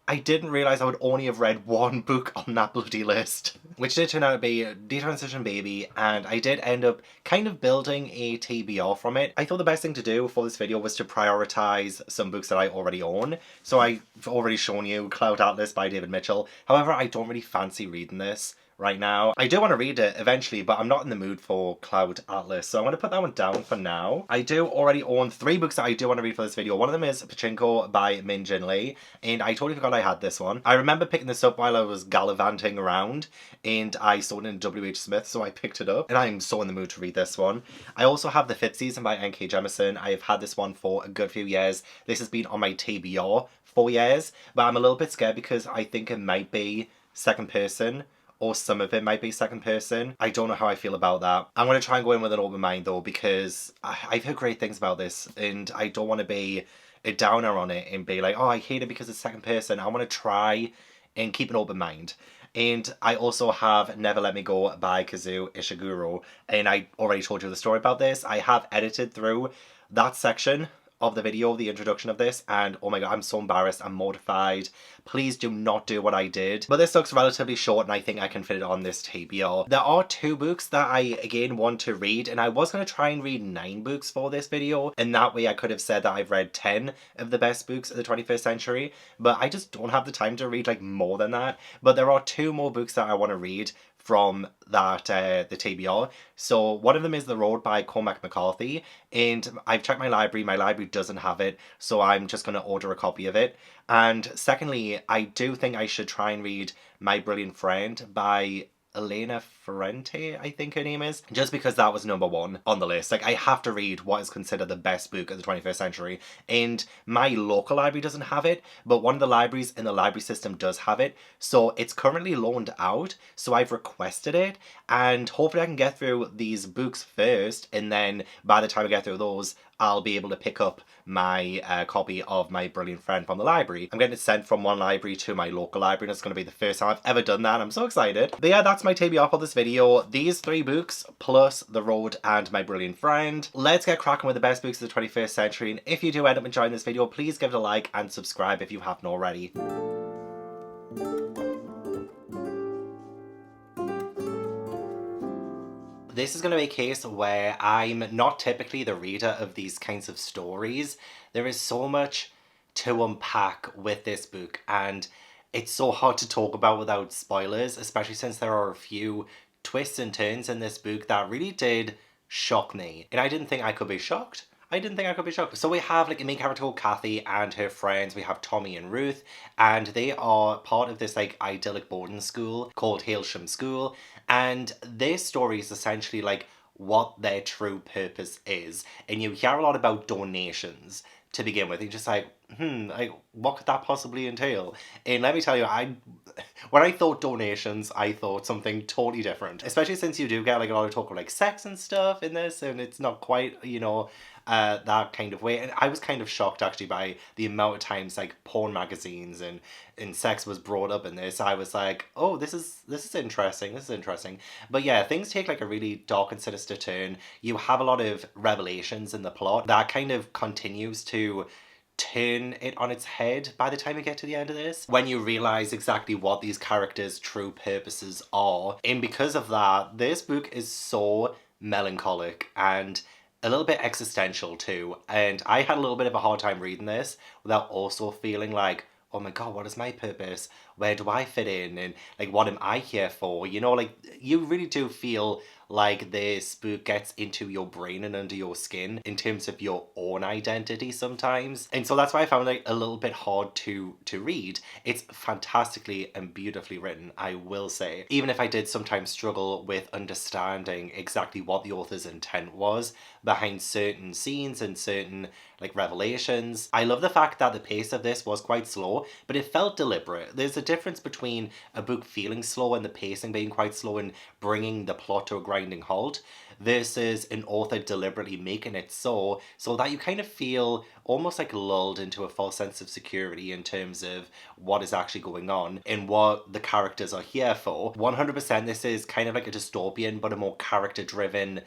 I didn't realise I would only have read one book on that bloody list. Which did turn out to be Detransition Baby, and I did end up kind of building a TBR from it. I thought the best thing to do for this video was to prioritise some books that I already own. So I've already shown you Cloud Atlas by David Mitchell. However, I don't really fancy reading this right now. I do want to read it eventually, but I'm not in the mood for Cloud Atlas, so I'm going to put that one down for now. I do already own 3 books that I do want to read for this video. One of them is Pachinko by Min Jin Lee, and I totally forgot I had this one. I remember picking this up while I was gallivanting around, and I saw it in W.H. Smith, so I picked it up, and I'm so in the mood to read this one. I also have The Fifth Season by N.K. Jemisin. I have had this one for a good few years. This has been on my TBR for years, but I'm a little bit scared because I think it might be second person, or some of it might be second person. I don't know how I feel about that. I'm going to try and go in with an open mind though, because I've heard great things about this, and I don't want to be a downer on it and be like, oh, I hate it because it's second person. I want to try and keep an open mind. And I also have Never Let Me Go by Kazuo Ishiguro, and I already told you the story about this. I have edited through that section of the video, the introduction of this, and oh my god, I'm so embarrassed, I'm mortified. Please do not do what I did. But this looks relatively short, and I think I can fit it on this TBR. There are 2 books that I, again, want to read, and I was going to try and read 9 books for this video, and that way I could have said that I've read 10 of the best books of the 21st century, but I just don't have the time to read, like, more than that. But there are 2 more books that I want to read from that the TBR. So one of them is The Road by Cormac McCarthy, and I've checked my library doesn't have it, so I'm just going to order a copy of it. And secondly, I do think I should try and read My Brilliant Friend by Elena Ferrante, I think her name is, just because that was #1 on the list. Like, I have to read what is considered the best book of the 21st century, and my local library doesn't have it, but one of the libraries in the library system does have it, so it's currently loaned out, so I've requested it, and hopefully I can get through these books first, and then by the time I get through those, I'll be able to pick up my copy of My Brilliant Friend from the library. I'm getting it sent from one library to my local library, and it's going to be the first time I've ever done that. I'm so excited. But yeah, that's my TBR for this video. These 3 books, plus The Road and My Brilliant Friend. Let's get cracking with the best books of the 21st century, and if you do end up enjoying this video, please give it a like and subscribe if you haven't already. This is going to be a case where I'm not typically the reader of these kinds of stories. There is so much to unpack with this book, and it's so hard to talk about without spoilers, especially since there are a few twists and turns in this book that really did shock me. And I didn't think I could be shocked. So we have like a main character called Kathy and her friends. We have Tommy and Ruth, and they are part of this like idyllic boarding school called Hailsham School. And this story is essentially like what their true purpose is. And you hear a lot about donations to begin with. You're just like, like, what could that possibly entail? And let me tell you, when I thought donations, I thought something totally different. Especially since you do get like a lot of talk of like sex and stuff in this, and it's not quite, you know, that kind of way. And I was kind of shocked actually by the amount of times like porn magazines and sex was brought up in this. I was like, oh, this is interesting. But yeah, things take like a really dark and sinister turn. You have a lot of revelations in the plot that kind of continues to turn it on its head by the time you get to the end of this, when you realize exactly what these characters' true purposes are. And because of that, this book is so melancholic and a little bit existential too, and I had a little bit of a hard time reading this without also feeling like, oh my god, what is my purpose? where do I fit in, and like what am I here for? You know, like you really do feel like this book gets into your brain and under your skin in terms of your own identity sometimes. And so that's why I found it a little bit hard to read. It's fantastically and beautifully written, I will say. Even if I did sometimes struggle with understanding exactly what the author's intent was behind certain scenes and certain like revelations. I love the fact that the pace of this was quite slow, but it felt deliberate. There's a difference between a book feeling slow and the pacing being quite slow and bringing the plot to a grinding halt versus an author deliberately making it so that you kind of feel almost like lulled into a false sense of security in terms of what is actually going on and what the characters are here for. 100% this is kind of like a dystopian but a more character driven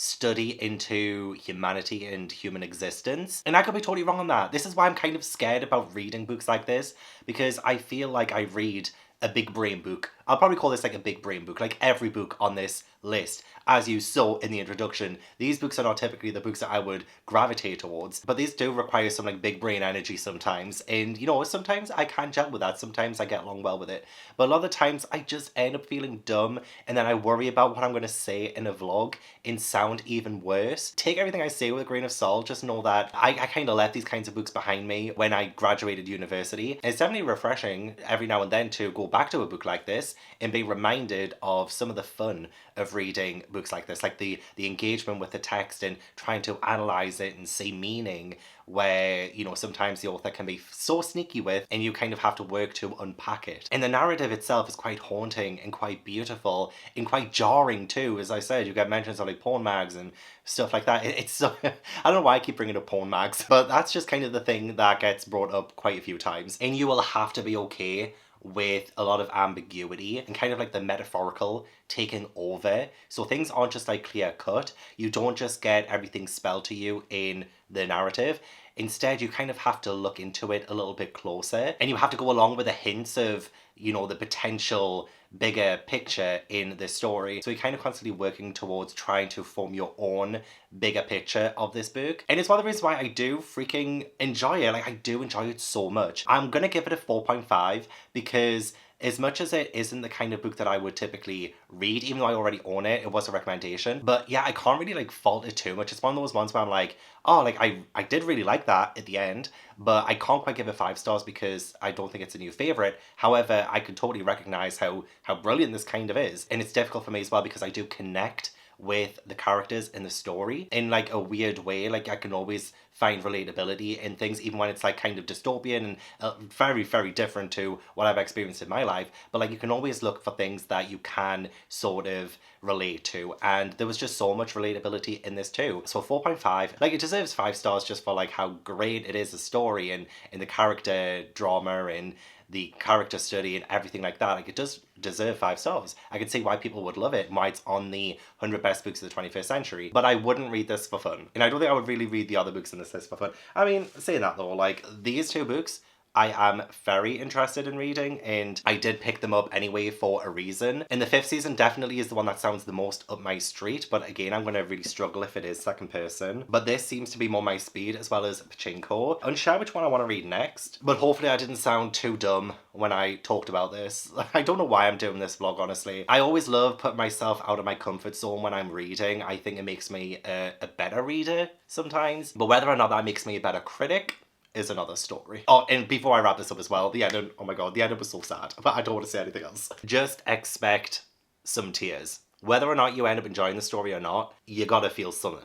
study into humanity and human existence. And I could be totally wrong on that. This is why I'm kind of scared about reading books like this, because I feel like I read a big brain book. I'll probably call this like a big brain book, like every book on this list. As you saw in the introduction, these books are not typically the books that I would gravitate towards, but these do require some like big brain energy sometimes. And you know, sometimes I can gel with that, sometimes I get along well with it. But a lot of the times I just end up feeling dumb, and then I worry about what I'm going to say in a vlog and sound even worse. Take everything I say with a grain of salt, just know that I kind of left these kinds of books behind me when I graduated university. And it's definitely refreshing every now and then to go back to a book like this and be reminded of some of the fun of reading books like this, like the engagement with the text and trying to analyze it and see meaning, where, you know, sometimes the author can be so sneaky with and you kind of have to work to unpack it. And the narrative itself is quite haunting and quite beautiful and quite jarring too. As I said, you get mentions of like porn mags and stuff like that. It's so, I don't know why I keep bringing up porn mags, but that's just kind of the thing that gets brought up quite a few times. And you will have to be okay with a lot of ambiguity and kind of like the metaphorical taking over. So things aren't just like clear cut. You don't just get everything spelled to you in the narrative. Instead, you kind of have to look into it a little bit closer, and you have to go along with the hints of, you know, the potential bigger picture in the story. So you're kind of constantly working towards trying to form your own bigger picture of this book. And it's one of the reasons why I do freaking enjoy it. Like, I do enjoy it so much. I'm gonna give it a 4.5 because as much as it isn't the kind of book that I would typically read, even though I already own it, it was a recommendation. But yeah, I can't really like fault it too much. It's one of those ones where I'm like, oh, like I did really like that at the end, but I can't quite give it 5 stars because I don't think it's a new favorite. However, I can totally recognize how brilliant this kind of is. And it's difficult for me as well because I do connect with the characters in the story in like a weird way. Like I can always find relatability in things, even when it's like kind of dystopian and very, very different to what I've experienced in my life. But like you can always look for things that you can sort of relate to, and there was just so much relatability in this too. So 4.5, like it deserves 5 stars just for like how great it is, a story and the character drama and the character study and everything like that. Like it does deserve 5 stars. I can see why people would love it and why it's on the 100 best books of the 21st century. But I wouldn't read this for fun. And I don't think I would really read the other books in this list for fun. I mean, saying that though, like these 2 books I am very interested in reading, and I did pick them up anyway for a reason. And the 5th season definitely is the one that sounds the most up my street, but again, I'm going to really struggle if it is second person. But this seems to be more my speed, as well as Pachinko. Unsure which one I want to read next, but hopefully I didn't sound too dumb when I talked about this. I don't know why I'm doing this vlog, honestly. I always love putting myself out of my comfort zone when I'm reading. I think it makes me a better reader sometimes, but whether or not that makes me a better critic is another story. Oh, and before I wrap this up as well, the ending, oh my god, the ending was so sad, but I don't want to say anything else. Just expect some tears. Whether or not you end up enjoying the story or not, you gotta feel something.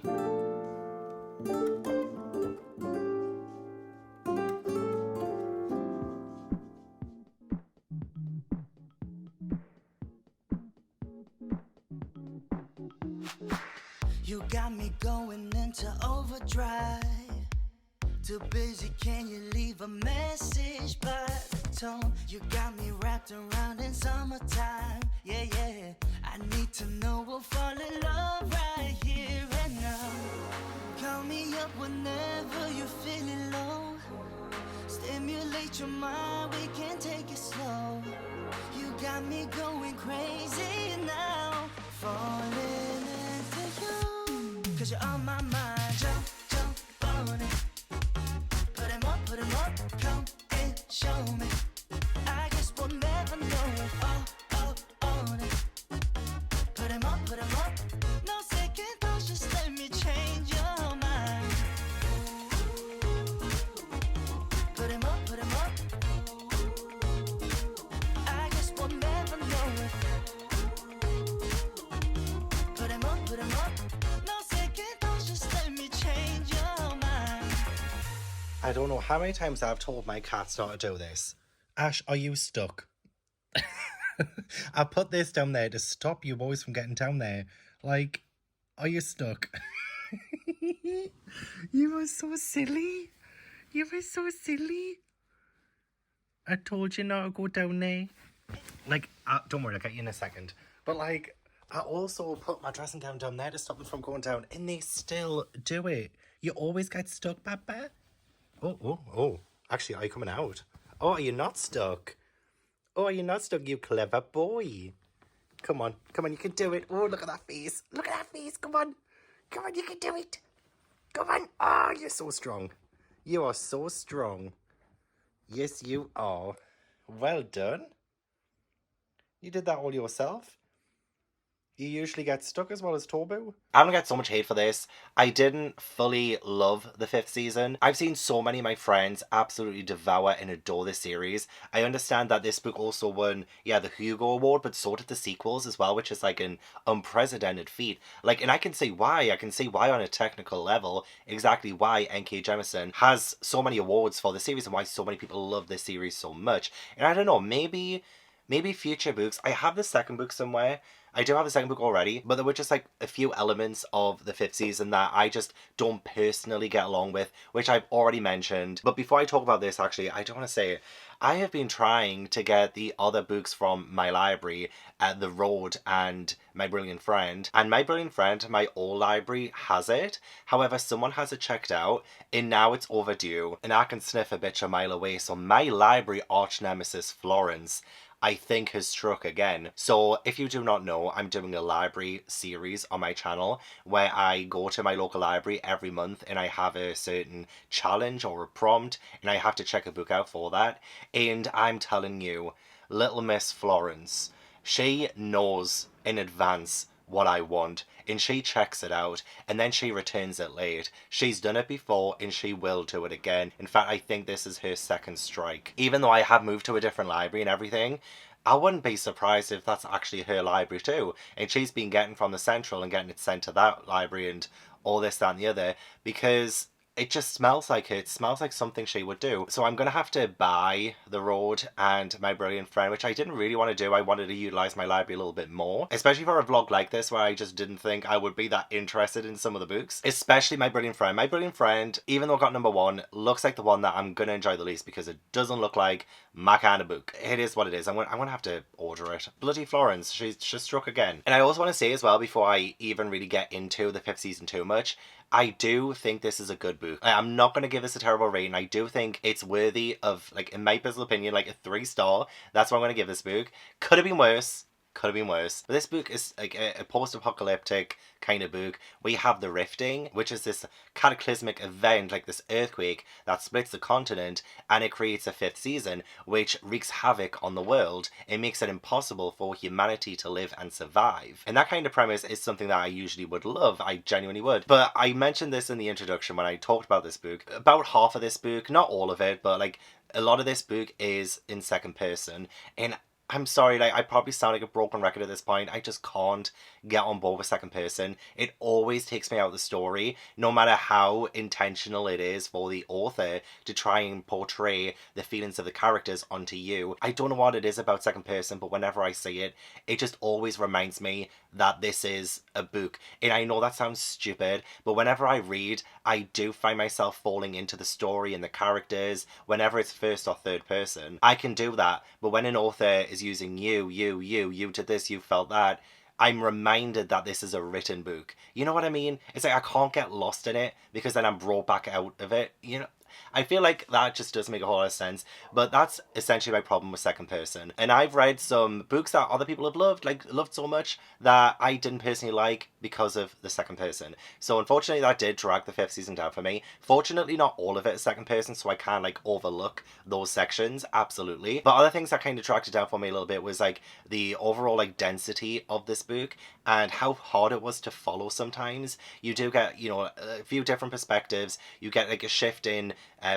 You got me going into overdrive. Too busy, can you leave a message by the tone? You got me wrapped around in summertime. Yeah, yeah. I need to know we'll fall in love right here and now. Call me up whenever you're feeling low. Stimulate your mind, we can take it slow. You got me going crazy now. Falling into you, 'cause you're on my mind. Jump, jump on it. Put 'em up, come and show me. I guess what I don't know how many times I've told my cats not to do this. Ash, are you stuck? I put this down there to stop you boys from getting down there. Like, are you stuck? You were so silly. You were so silly. I told you not to go down there. Like, don't worry, I'll get you in a second. But, like, I also put my dressing gown down there to stop them from going down, and they still do it. You always get stuck, Papa. Oh. Actually, are you coming out? Oh, are you not stuck? Oh, are you not stuck, you clever boy? Come on, you can do it. Oh, look at that face. Look at that face. Come on, you can do it. Come on. Ah, you're so strong. You are so strong. Yes, you are. Well done. You did that all yourself. You usually get stuck as well as Tobu. I'm gonna get so much hate for this. I didn't fully love the 5th season. I've seen so many of my friends absolutely devour and adore this series. I understand that this book also won, the Hugo Award, but so did the sequels as well, which is like an unprecedented feat. Like, and I can see why. I can see why on a technical level, exactly why N.K. Jemisin has so many awards for the series and why so many people love this series so much. And I don't know, maybe future books. I have the second book somewhere. I do have the second book already, but there were just like a few elements of the 5th season that I just don't personally get along with, which I've already mentioned. But before I talk about this, actually, I do want to say, I have been trying to get the other books from my library, The Road and My Brilliant Friend. And My Brilliant Friend, my old library, has it. However, someone has it checked out, and now it's overdue. And I can sniff a bitch a mile away, so my library arch nemesis, Florence, I think has struck again. So if you do not know, I'm doing a library series on my channel where I go to my local library every month and I have a certain challenge or a prompt and I have to check a book out for that. And I'm telling you, little Miss Florence, she knows in advance what I want and she checks it out and then she returns it late. She's done it before and she will do it again. In fact, I think this is her second strike. Even though I have moved to a different library and everything, I wouldn't be surprised if that's actually her library too. And she's been getting from the central and getting it sent to that library and all this, that and the other, because it just smells like it. It smells like something she would do. So I'm going to have to buy The Road and My Brilliant Friend, which I didn't really want to do. I wanted to utilize my library a little bit more, especially for a vlog like this where I just didn't think I would be that interested in some of the books, especially My Brilliant Friend. My Brilliant Friend, even though it got number 1, looks like the one that I'm going to enjoy the least because it doesn't look like my kind of book. It is what it is. I'm going to have to order it. Bloody Florence, she's just struck again. And I also want to say as well, before I even really get into the 5th season too much, I do think this is a good book. I'm not going to give this a terrible rating. I do think it's worthy of, like, in my personal opinion, like a 3-star. That's what I'm going to give this book. Could have been worse. But this book is like a post-apocalyptic kind of book. We have the Rifting, which is this cataclysmic event, like this earthquake that splits the continent, and it creates a 5th season, which wreaks havoc on the world. It makes it impossible for humanity to live and survive. And that kind of premise is something that I usually would love. I genuinely would. But I mentioned this in the introduction when I talked about this book. About half of this book, not all of it, but like a lot of this book is in second person, and I'm sorry, like, I probably sound like a broken record at this point. I just can't get on board with second person. It always takes me out of the story, no matter how intentional it is for the author to try and portray the feelings of the characters onto you. I don't know what it is about second person, but whenever I see it, it just always reminds me that this is a book. And I know that sounds stupid, but whenever I read, I do find myself falling into the story and the characters. Whenever it's first or third person, I can do that. But when an author is using you did this, you felt that, I'm reminded that this is a written book. You know what I mean? It's like I can't get lost in it because then I'm brought back out of it. You know, I feel like that just doesn't make a whole lot of sense, but that's essentially my problem with second person. And I've read some books that other people have loved so much that I didn't personally like because of the second person. So unfortunately that did drag the 5th season down for me. Fortunately not all of it is second person, so I can like overlook those sections, absolutely. But other things that kind of dragged it down for me a little bit was like the overall like density of this book and how hard it was to follow sometimes. You do get, you know, a few different perspectives. You get like a shift in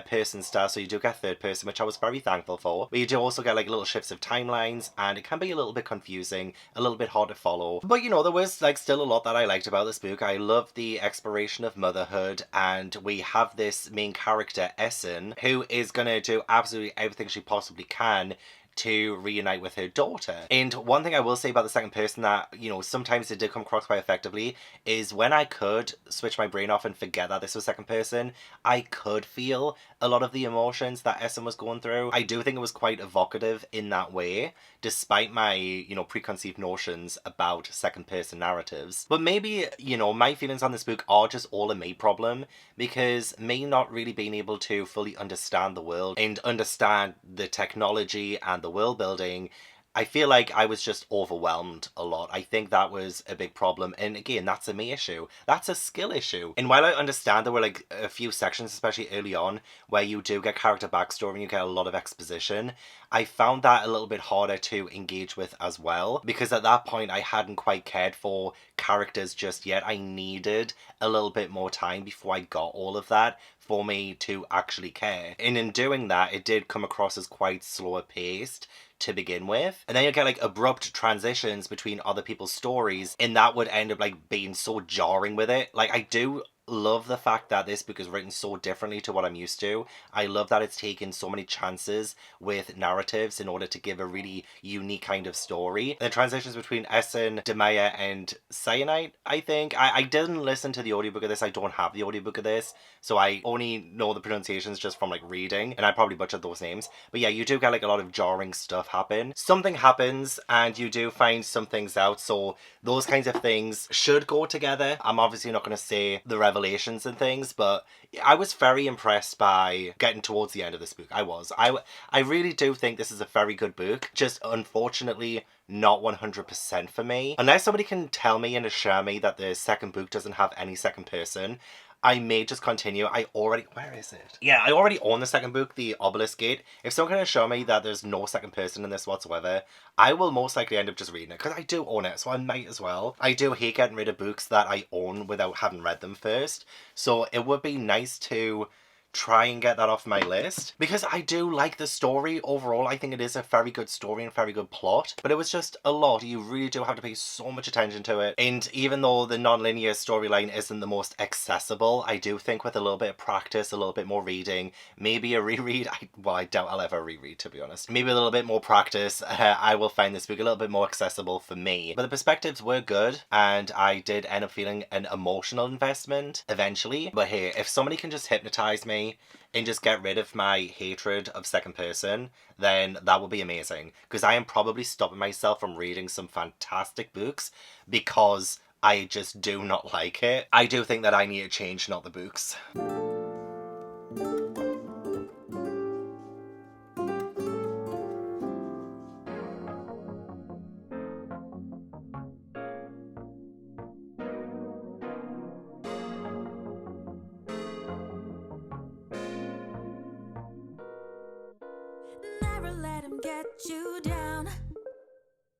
person star, so you do get third person, which I was very thankful for. But you do also get like little shifts of timelines, and it can be a little bit confusing, a little bit hard to follow. But you know, there was like still a lot that I liked about this book. I love the exploration of motherhood, and we have this main character, Essen, who is gonna do absolutely everything she possibly can to reunite with her daughter. And one thing I will say about the second person that, you know, sometimes it did come across quite effectively is when I could switch my brain off and forget that this was second person, I could feel a lot of the emotions that Essen was going through. I do think it was quite evocative in that way, despite my, you know, preconceived notions about second person narratives. But maybe, you know, my feelings on this book are just all a me problem, because me not really being able to fully understand the world and understand the technology and the world building, I feel like I was just overwhelmed a lot. I think that was a big problem. And again, that's a me issue. That's a skill issue. And while I understand there were like a few sections, especially early on, where you do get character backstory and you get a lot of exposition, I found that a little bit harder to engage with as well. Because at that point, I hadn't quite cared for characters just yet. I needed a little bit more time before I got all of that for me to actually care. And in doing that, it did come across as quite slower paced to begin with. And then you get like abrupt transitions between other people's stories, and that would end up like being so jarring with it. Like, I do love the fact that this book is written so differently to what I'm used to. I love that it's taken so many chances with narratives in order to give a really unique kind of story. The transitions between Essen, Demaya, and Cyanide, I think. I didn't listen to the audiobook of this. I don't have the audiobook of this, so I only know the pronunciations just from like reading, and I probably butchered those names. But yeah, you do get like a lot of jarring stuff happen. Something happens and you do find some things out, so those kinds of things should go together. I'm obviously not going to say the revelations and things, but I was very impressed by getting towards the end of this book. I really do think this is a very good book, just unfortunately not 100% for me. Unless somebody can tell me and assure me that the second book doesn't have any second person, I may just continue. Where is it? Yeah, I already own the second book, The Obelisk Gate. If someone can assure me that there's no second person in this whatsoever, I will most likely end up just reading it, because I do own it, so I might as well. I do hate getting rid of books that I own without having read them first, so it would be nice to try and get that off my list, because I do like the story overall. I think it is a very good story and very good plot, but it was just a lot. You really do have to pay so much attention to it, and even though the non-linear storyline isn't the most accessible, I do think with a little bit of practice, a little bit more reading, maybe a reread, I doubt I'll ever reread, to be honest, maybe a little bit more practice, I will find this book a little bit more accessible for me. But the perspectives were good, and I did end up feeling an emotional investment eventually. But hey, if somebody can just hypnotize me and just get rid of my hatred of second person, then that would be amazing, because I am probably stopping myself from reading some fantastic books because I just do not like it. I do think that I need to change, not the books. Never let him get you down.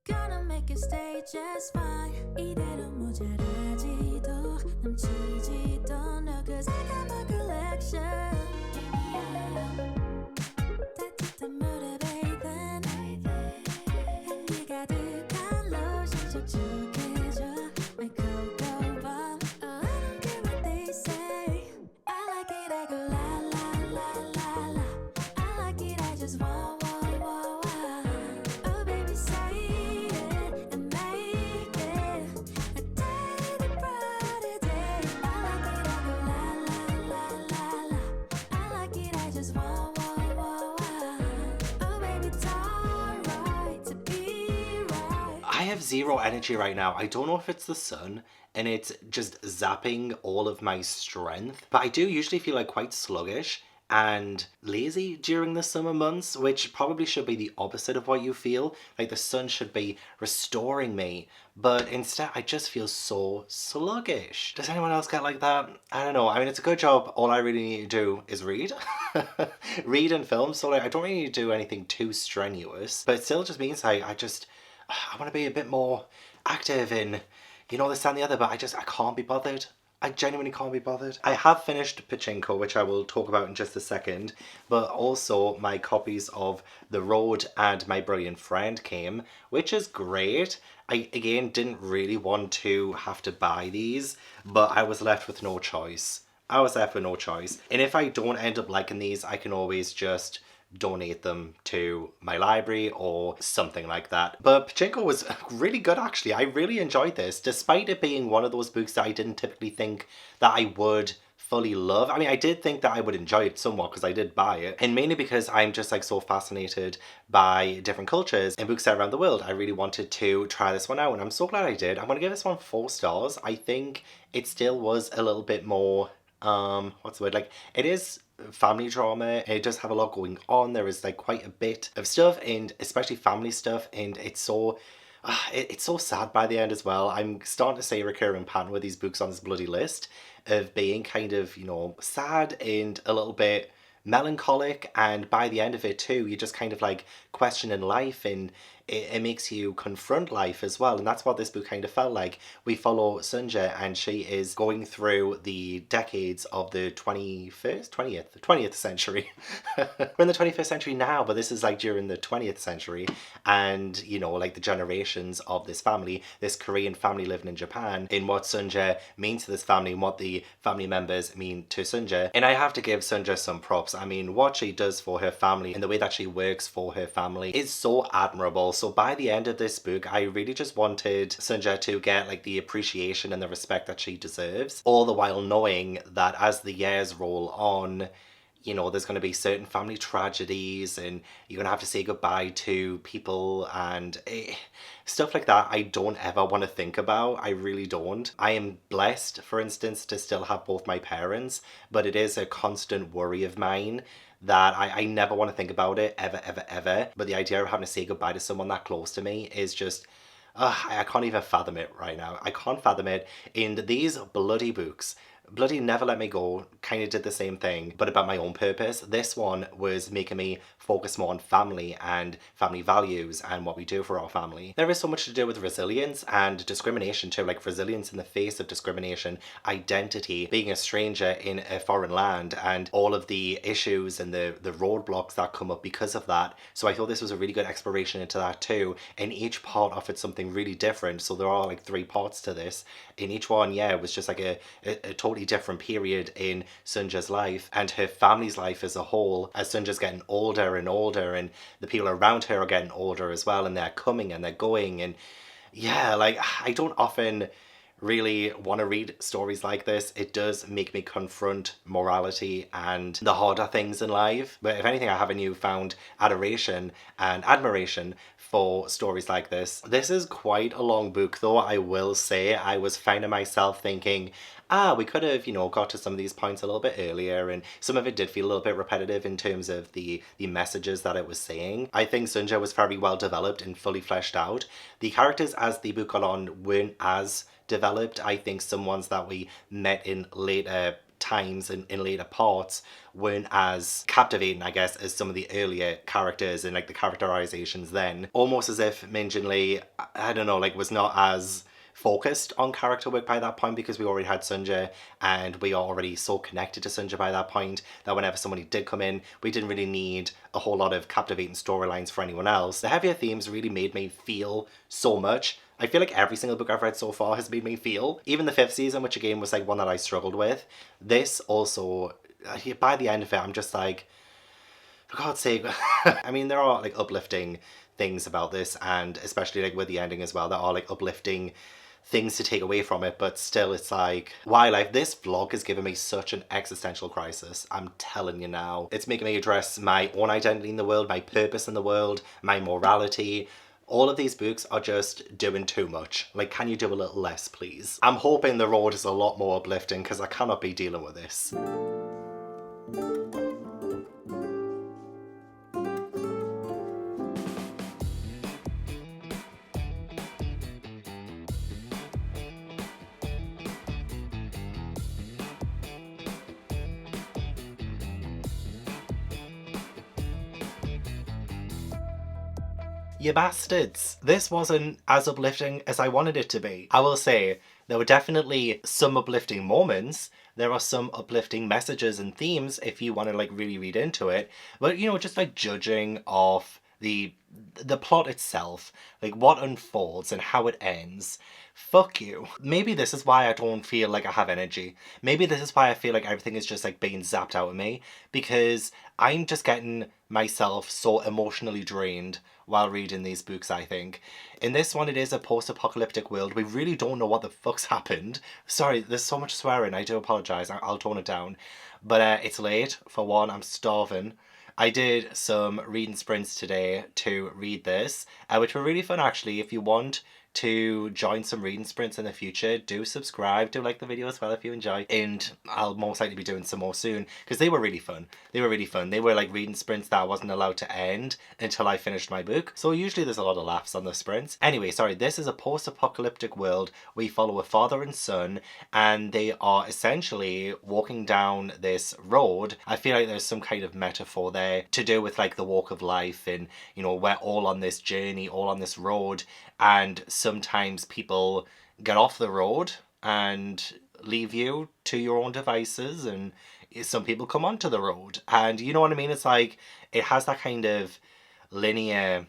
Gonna make you stay just fine. 이대로 모자라지도 넘치지도 않아. 'Cause I got my collection. 따뜻한 물에 bathe. 향기 가득한 로션 촉촉해져. My cocoa bomb. Oh, I don't care what they say. I like it, I go la la la la la. I like it, I just want. Oh baby, say it and make it a day brighter day. I like it, I go la la la la la. I like it, I just want. Oh baby, it's alright to be right. I have zero energy right now. I don't know if it's the sun and it's just zapping all of my strength, but I do usually feel like quite sluggish and lazy during the summer months, which probably should be the opposite of what you feel. Like the sun should be restoring me, but instead I just feel so sluggish. Does anyone else get like that? I don't know. I mean, it's a good job. All I really need to do is read. Read and film, so like I don't really need to do anything too strenuous, but it still just means I want to be a bit more active in, you know, this and the other, but I can't be bothered. I genuinely can't be bothered. I have finished Pachinko, which I will talk about in just a second, but also my copies of The Road and My Brilliant Friend came, which is great. I, again, didn't really want to have to buy these, but I was left with no choice. I was left with no choice. And if I don't end up liking these, I can always just donate them to my library or something like that. But Pachinko was really good, actually. I really enjoyed this, despite it being one of those books that I didn't typically think that I would fully love. I mean, I did think that I would enjoy it somewhat because I did buy it, and mainly because I'm just like so fascinated by different cultures and books around the world. I really wanted to try this one out, and I'm so glad I did. I'm gonna give this one 4 stars. I think it still was a little bit more what's the word, like, it is family drama. It does have a lot going on. There is like quite a bit of stuff, and especially family stuff, and it's so it's so sad by the end as well. I'm starting to see a recurring pattern with these books on this bloody list of being kind of, you know, sad and a little bit melancholic, and by the end of it too, you're just kind of like questioning life, and it makes you confront life as well. And that's what this book kind of felt like. We follow Sunja, and she is going through the decades of the 20th century. We're in the 21st century now, but this is like during the 20th century, and you know, like the generations of this family, this Korean family living in Japan, in what Sunja means to this family and what the family members mean to Sunja. And I have to give Sunja some props. I mean, what she does for her family and the way that she works for her family is so admirable. So by the end of this book, I really just wanted Sunja to get like the appreciation and the respect that she deserves, all the while knowing that as the years roll on, you know, there's going to be certain family tragedies, and you're going to have to say goodbye to people, and stuff like that I don't ever want to think about. I really don't. I am blessed, for instance, to still have both my parents, but it is a constant worry of mine that I never want to think about it, ever, ever, ever. But the idea of having to say goodbye to someone that close to me is just, I can't even fathom it right now. I can't fathom it. And these bloody books, bloody Never Let Me Go, kind of did the same thing, but about my own purpose. This one was making me focus more on family and family values and what we do for our family. There is so much to do with resilience and discrimination too, like resilience in the face of discrimination, identity, being a stranger in a foreign land, and all of the issues and the roadblocks that come up because of that. So I thought this was a really good exploration into that too, and each part offered something really different. So there are like 3 parts to this. In each one, yeah, it was just like a totally different period in Sunja's life and her family's life as a whole, as Sunja's getting older and older, and the people around her are getting older as well, and they're coming and they're going. And yeah, like, I don't often really want to read stories like this. It does make me confront morality and the harder things in life. But if anything, I have a newfound adoration and admiration for stories like this. This is quite a long book though, I will say. I was finding myself thinking, we could have, you know, got to some of these points a little bit earlier, and some of it did feel a little bit repetitive in terms of the messages that it was saying. I think Sunja was very well developed and fully fleshed out. The characters as the book got on weren't as developed. I think some ones that we met in later times and in later parts weren't as captivating, I guess, as some of the earlier characters and like the characterizations then. Almost as if Min Jin Lee, I don't know, like was not as focused on character work by that point, because we already had Sunja and we are already so connected to Sunja by that point that whenever somebody did come in, we didn't really need a whole lot of captivating storylines for anyone else. The heavier themes really made me feel so much. I feel like every single book I've read so far has made me feel. Even the 5th season, which again was like one that I struggled with. This also, by the end of it, I'm just like, for God's sake. I mean, there are like uplifting things about this, and especially like with the ending as well, there are like uplifting things to take away from it, but still it's like, why? Like, this vlog has given me such an existential crisis. I'm telling you now. It's making me address my own identity in the world, my purpose in the world, my morality. All of these books are just doing too much. Like, can you do a little less, please? I'm hoping The Road is a lot more uplifting, because I cannot be dealing with this. You bastards. This wasn't as uplifting as I wanted it to be. I will say, There were definitely some uplifting moments. There are some uplifting messages and themes if you want to like really read into it. But you know, just like judging off the plot itself, like what unfolds and how it ends. Fuck you. Maybe this is why I don't feel like I have energy. Maybe this is why I feel like everything is just like being zapped out of me, because I'm just getting myself so emotionally drained while reading these books, I think. In this one, it is a post-apocalyptic world. We really don't know what the fuck's happened. Sorry, there's so much swearing. I do apologise. I'll tone it down. But it's late. For one, I'm starving. I did some reading sprints today to read this, which were really fun actually. If you want to join some reading sprints in the future, do subscribe, do like the video as well if you enjoy, and I'll most likely be doing some more soon, because they were really fun. They were really fun. They were like reading sprints that I wasn't allowed to end until I finished my book, so usually there's a lot of laughs on the sprints. Anyway, sorry, this is a post-apocalyptic world. We follow a father and son, and they are essentially walking down this road. I feel like there's some kind of metaphor there to do with like the walk of life, and you know, we're all on this journey, all on this road, and sometimes people get off the road and leave you to your own devices, and some people come onto the road, and you know what I mean? It's like, it has that kind of linear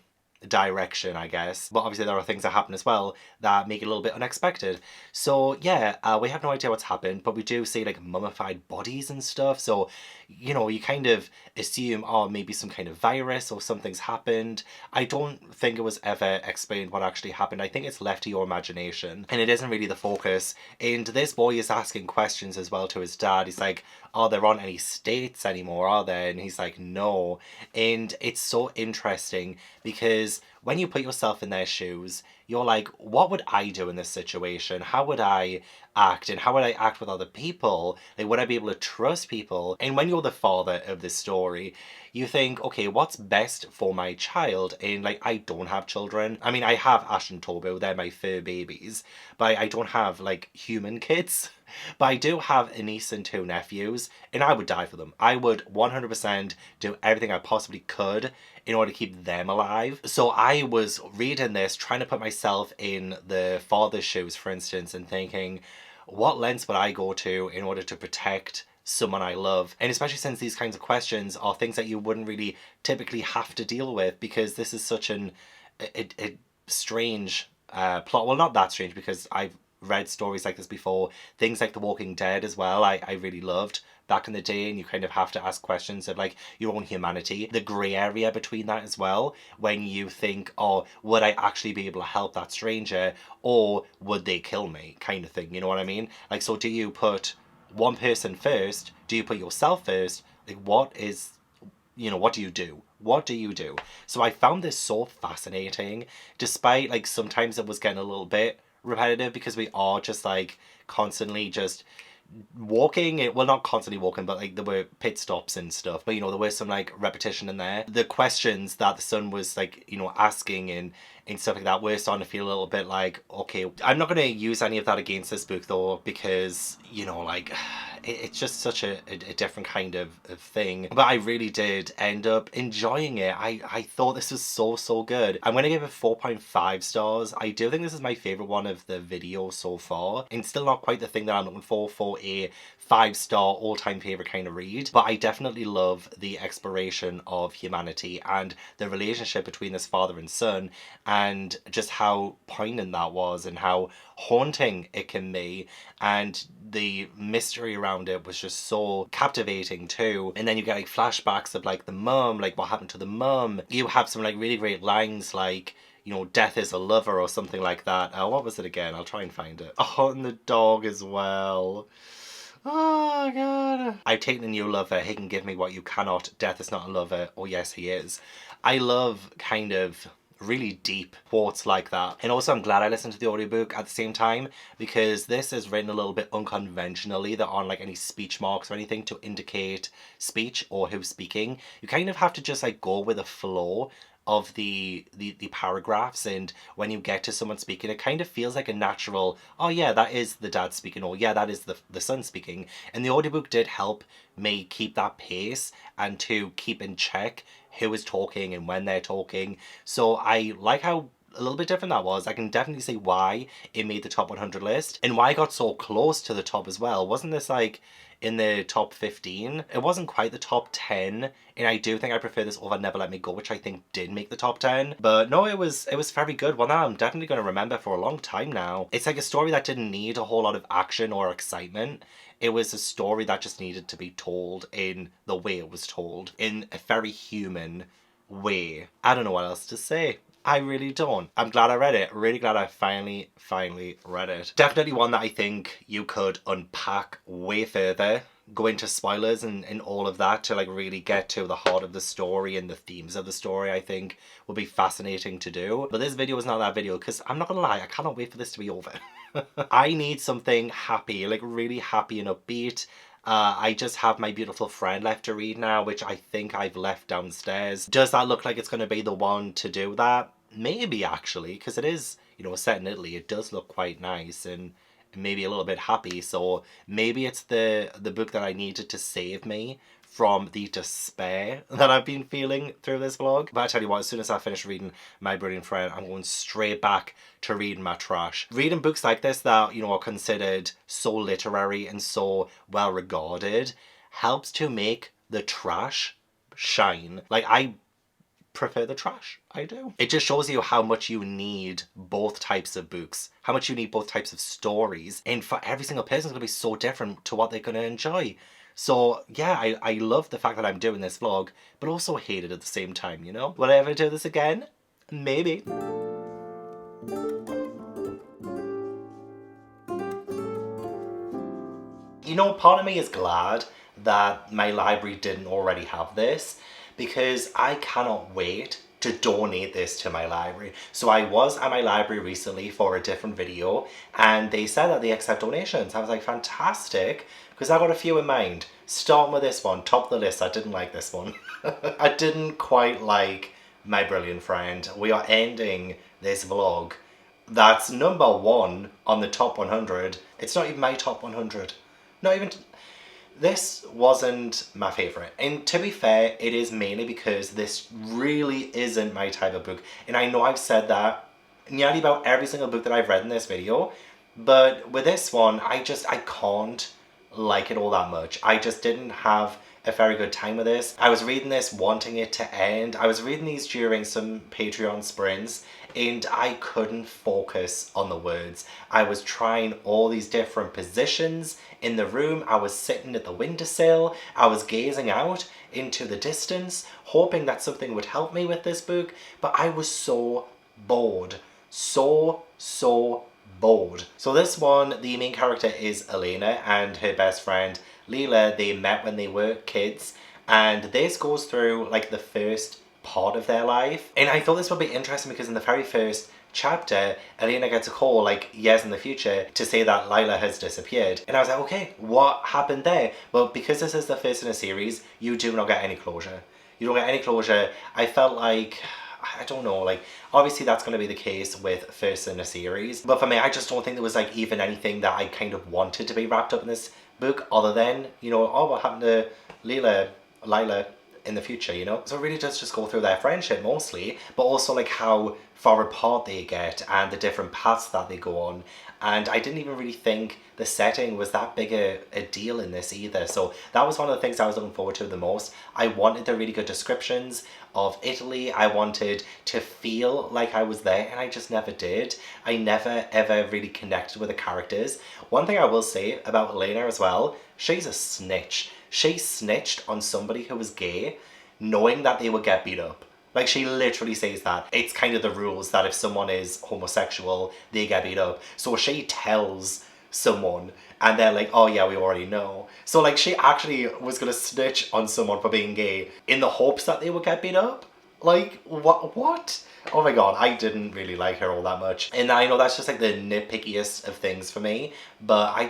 direction, I guess, but obviously there are things that happen as well that make it a little bit unexpected. So yeah, we have no idea what's happened, but we do see like mummified bodies and stuff, so you know, you kind of assume, oh, maybe some kind of virus or something's happened. I don't think it was ever explained what actually happened. I think it's left to your imagination, and it isn't really the focus. And this boy is asking questions as well to his dad. He's like, are there aren't any states anymore, are there? And he's like, no. And it's so interesting because when you put yourself in their shoes, you're like, what would I do in this situation? How would I act? And how would I act with other people? Like, would I be able to trust people? And when you're the father of this story, you think, okay, what's best for my child? And like, I don't have children. I mean, I have Ash and Tobo, they're my fur babies, but I don't have like human kids. But I do have a niece and two nephews, and I would die for them. I would 100% do everything I possibly could in order to keep them alive. So I was reading this, trying to put myself in the father's shoes, for instance, and thinking, what lengths would I go to in order to protect someone I love? And especially since these kinds of questions are things that you wouldn't really typically have to deal with, because this is such a strange plot. Well, not that strange, because I've read stories like this before. Things like The Walking Dead as well, I really loved back in the day, and you kind of have to ask questions of like your own humanity, the grey area between that as well, when you think, oh, would I actually be able to help that stranger, or would they kill me, kind of thing, you know what I mean? Like, so do you put one person first? Do you put yourself first? Like, what is, you know, what do you do? What do you do? So I found this so fascinating, despite like sometimes it was getting a little bit repetitive, because we are just like constantly just walking it, well, not constantly walking, but like there were pit stops and stuff, but you know, there was some like repetition in there. The questions that the son was like, you know, asking and stuff like that were starting to feel a little bit like, okay, I'm not going to use any of that against this book though, because you know, like it's just such a different kind of thing. But I really did end up enjoying it. I thought this was so good. I'm going to give it 4.5 stars. I do think this is my favourite one of the video so far, and still not quite the thing that I'm looking for a 5-star all-time favourite kind of read, but I definitely love the exploration of humanity and the relationship between this father and son, and just how poignant that was and how haunting it can be, and the mystery around it was just so captivating too. And then you get like flashbacks of like the mum, like what happened to the mum. You have some like really great lines like, you know, death is a lover or something like that. What was it again? I'll try and find it. Oh, and the dog as well. Oh god. I've taken a new lover, he can give me what you cannot. Death is not a lover. Oh yes, he is. I love kind of really deep quotes like that. And also I'm glad I listened to the audiobook at the same time, because this is written a little bit unconventionally. There aren't like any speech marks or anything to indicate speech or who's speaking. You kind of have to just like go with the flow of the paragraphs, and when you get to someone speaking, it kind of feels like a natural, oh yeah, that is the dad speaking, or yeah, that is the son speaking. And the audiobook did help me keep that pace and to keep in check who is talking and when they're talking. So I like how a little bit different that was. I can definitely see why it made the top 100 list and why I got so close to the top as well. Wasn't this like in the top 15? It wasn't quite the top 10, and I do think I prefer this over Never Let Me Go, which I think did make the top 10. But no, it was very good. One that I'm definitely going to remember for a long time now. It's like a story that didn't need a whole lot of action or excitement. It was a story that just needed to be told in the way it was told, in a very human way. I don't know what else to say. I really don't. I'm glad I read it. Really glad I finally read it. Definitely one that I think you could unpack way further, go into spoilers and all of that to like really get to the heart of the story and the themes of the story. I think would be fascinating to do. But this video is not that video because I'm not gonna lie, I cannot wait for this to be over. I need something happy, like really happy and upbeat. I just have My Beautiful Friend left to read now, which I think I've left downstairs. Does that look like it's going to be the one to do that? Maybe, actually, because it is, you know, set in Italy. It does look quite nice and maybe a little bit happy. So maybe it's the book that I needed to save me from the despair that I've been feeling through this vlog. But I tell you what, as soon as I finish reading My Brilliant Friend, I'm going straight back to reading my trash. Reading books like this that, you know, are considered so literary and so well regarded helps to make the trash shine. Like, I prefer the trash. I do. It just shows you how much you need both types of books, how much you need both types of stories, and for every single person it's going to be so different to what they're going to enjoy. So yeah, I love the fact that I'm doing this vlog, but also hate it at the same time, you know? Will I ever do this again? Maybe. You know, part of me is glad that my library didn't already have this, because I cannot wait to donate this to my library. So I was at my library recently for a different video and they said that they accept donations. I was like, fantastic, because I got a few in mind. Starting with this one, top of the list. I didn't like this one. I didn't quite like My Brilliant Friend. We are ending this vlog. That's number 1 on the top 100. It's not even my top 100. Not even... This wasn't my favourite, and to be fair, it is mainly because this really isn't my type of book, and I know I've said that nearly about every single book that I've read in this video, but with this one, I can't like it all that much. I just didn't have a very good time with this. I was reading this wanting it to end. I was reading these during some Patreon sprints and I couldn't focus on the words. I was trying all these different positions in the room. I was sitting at the windowsill. I was gazing out into the distance, hoping that something would help me with this book, but I was so bored. So bored. So this one, the main character is Elena and her best friend Leela. They met when they were kids, and this goes through like the first part of their life. And I thought this would be interesting because in the very first chapter, Elena gets a call like years in the future to say that Lila has disappeared. And I was like, okay, what happened there? Well, because this is the first in a series, you do not get any closure. You don't get any closure. I felt like, I don't know, like, obviously that's going to be the case with first in a series. But for me, I just don't think there was like even anything that I kind of wanted to be wrapped up in this book other than, you know, oh, what happened to Lila in the future, you know? So it really does just go through their friendship mostly, but also like how far apart they get and the different paths that they go on. And I didn't even really think the setting was that big a deal in this either. So that was one of the things I was looking forward to the most. I wanted the really good descriptions of Italy. I wanted to feel like I was there, and I just never did. I never ever really connected with the characters. One thing I will say about Elena as well, she's a snitch. She snitched on somebody who was gay, knowing that they would get beat up. Like, she literally says that. It's kind of the rules that if someone is homosexual, they get beat up. So she tells someone, and they're like, oh yeah, we already know. So like, she actually was gonna snitch on someone for being gay in the hopes that they would get beat up. Like, what? Oh my god, I didn't really like her all that much. And I know that's just like the nitpickiest of things for me, but I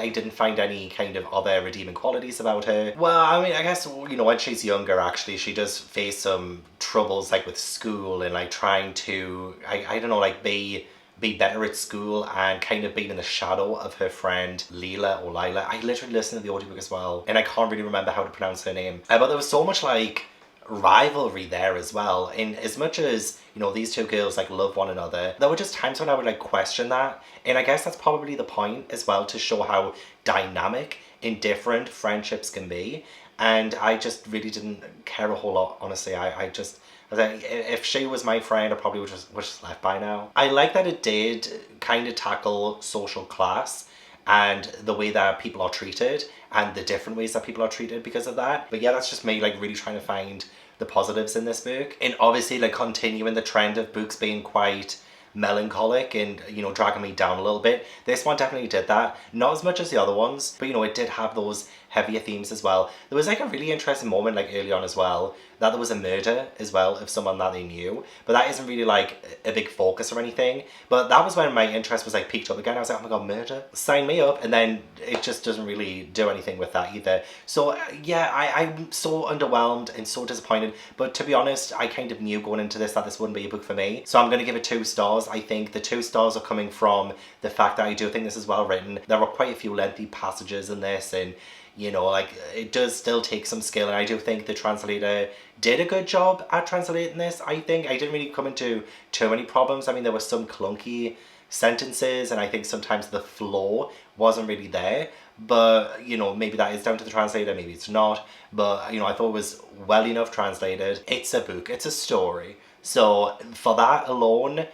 didn't find any kind of other redeeming qualities about her. Well, I mean, I guess, you know, when she's younger, actually, she does face some troubles like with school and like trying to, I don't know, like be better at school and kind of being in the shadow of her friend Lila or Lila. I literally listened to the audiobook as well, and I can't really remember how to pronounce her name. But there was so much like rivalry there as well. And as much as, you know, these two girls like love one another, there were just times when I would like question that. And I guess that's probably the point as well, to show how dynamic and different friendships can be. And I just really didn't care a whole lot, honestly. I just, if she was my friend, I probably would just left by now. I like that it did kind of tackle social class and the way that people are treated and the different ways that people are treated because of that. But yeah, that's just me like really trying to find the positives in this book. And obviously like continuing the trend of books being quite melancholic and, you know, dragging me down a little bit. This one definitely did that. Not as much as the other ones, but you know, it did have those heavier themes as well. There was like a really interesting moment like early on as well, that there was a murder as well of someone that they knew, but that isn't really like a big focus or anything. But that was when my interest was like piqued up again. I was like, oh my god, murder? Sign me up. And then it just doesn't really do anything with that either. So yeah, I'm so underwhelmed and so disappointed. But to be honest, I kind of knew going into this that this wouldn't be a book for me. So I'm going to give it 2 stars. I think the 2 stars are coming from the fact that I do think this is well written. There are quite a few lengthy passages in this, and you know, like it does still take some skill, and I do think the translator did a good job at translating this. I think I didn't really come into too many problems. I mean, there were some clunky sentences, and I think sometimes the flow wasn't really there, but you know, maybe that is down to the translator, maybe it's not. But you know, I thought it was well enough translated. It's a book, it's a story, so for that alone,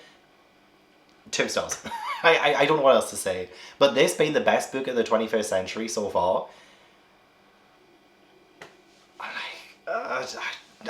2 stars. I don't know what else to say. But this being the best book of the 21st century so far,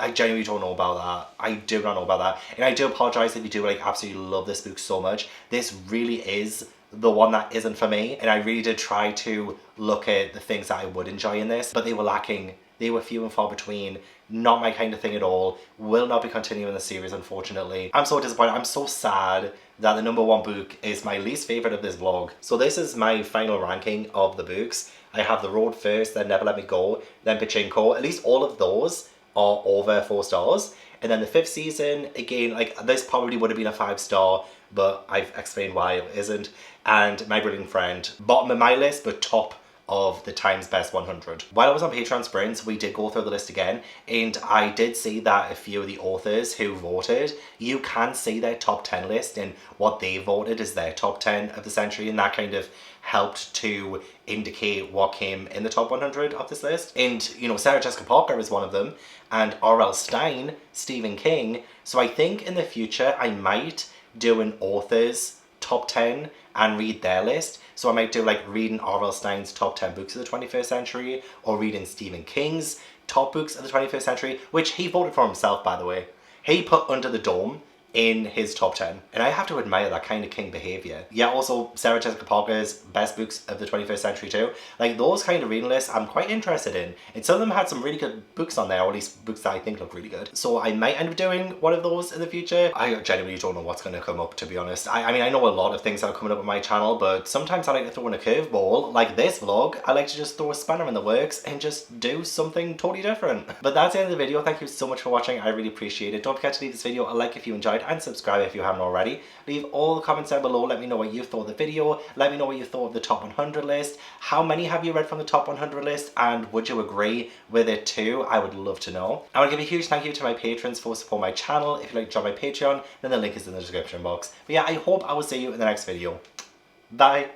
I genuinely don't know about that. I do not know about that. And I do apologise if you do like absolutely love this book so much. This really is the one that isn't for me. And I really did try to look at the things that I would enjoy in this, but they were lacking. They were few and far between. Not my kind of thing at all. Will not be continuing the series, unfortunately. I'm so disappointed. I'm so sad that the #1 book is my least favourite of this vlog. So this is my final ranking of the books. I have The Road first, then Never Let Me Go, then Pachinko. At least all of those are over 4 stars. And then the 5th season, again, like this probably would have been a 5-star, but I've explained why it isn't. And My Brilliant Friend, bottom of my list, but top of the Times Best 100. While I was on Patreon Sprints, we did go through the list again, and I did see that a few of the authors who voted, you can see their top 10 list, and what they voted is their top 10 of the century, and that kind of helped to indicate what came in the top 100 of this list. And you know, Sarah Jessica Parker is one of them, and R.L. Stine, Stephen King. So I think in the future I might do an author's top 10 and read their list. So I might do like reading R.L. Stine's top 10 books of the 21st century, or reading Stephen King's top books of the 21st century, which he voted for himself, by the way. He put Under the Dome in his top 10, and I have to admire that kind of King behaviour. Yeah, also Sarah Jessica Parker's best books of the 21st century too. Like those kind of reading lists I'm quite interested in, and some of them had some really good books on there, or at least books that I think look really good. So I might end up doing one of those in the future. I genuinely don't know what's going to come up, to be honest. I mean, I know a lot of things that are coming up on my channel, but sometimes I like to throw in a curveball. Like this vlog, I like to just throw a spanner in the works and just do something totally different. But that's the end of the video. Thank you so much for watching. I really appreciate it. Don't forget to leave this video a like if you enjoyed, and subscribe if you haven't already. Leave all the comments down below. Let me know what you thought of the video. Let me know what you thought of the top 100 list. How many have you read from the top 100 list, and would you agree with it too? I would love to know. I want to give a huge thank you to my patrons for supporting my channel. If you'd like to join my Patreon, then the link is in the description box. But yeah, I hope I will see you in the next video. Bye.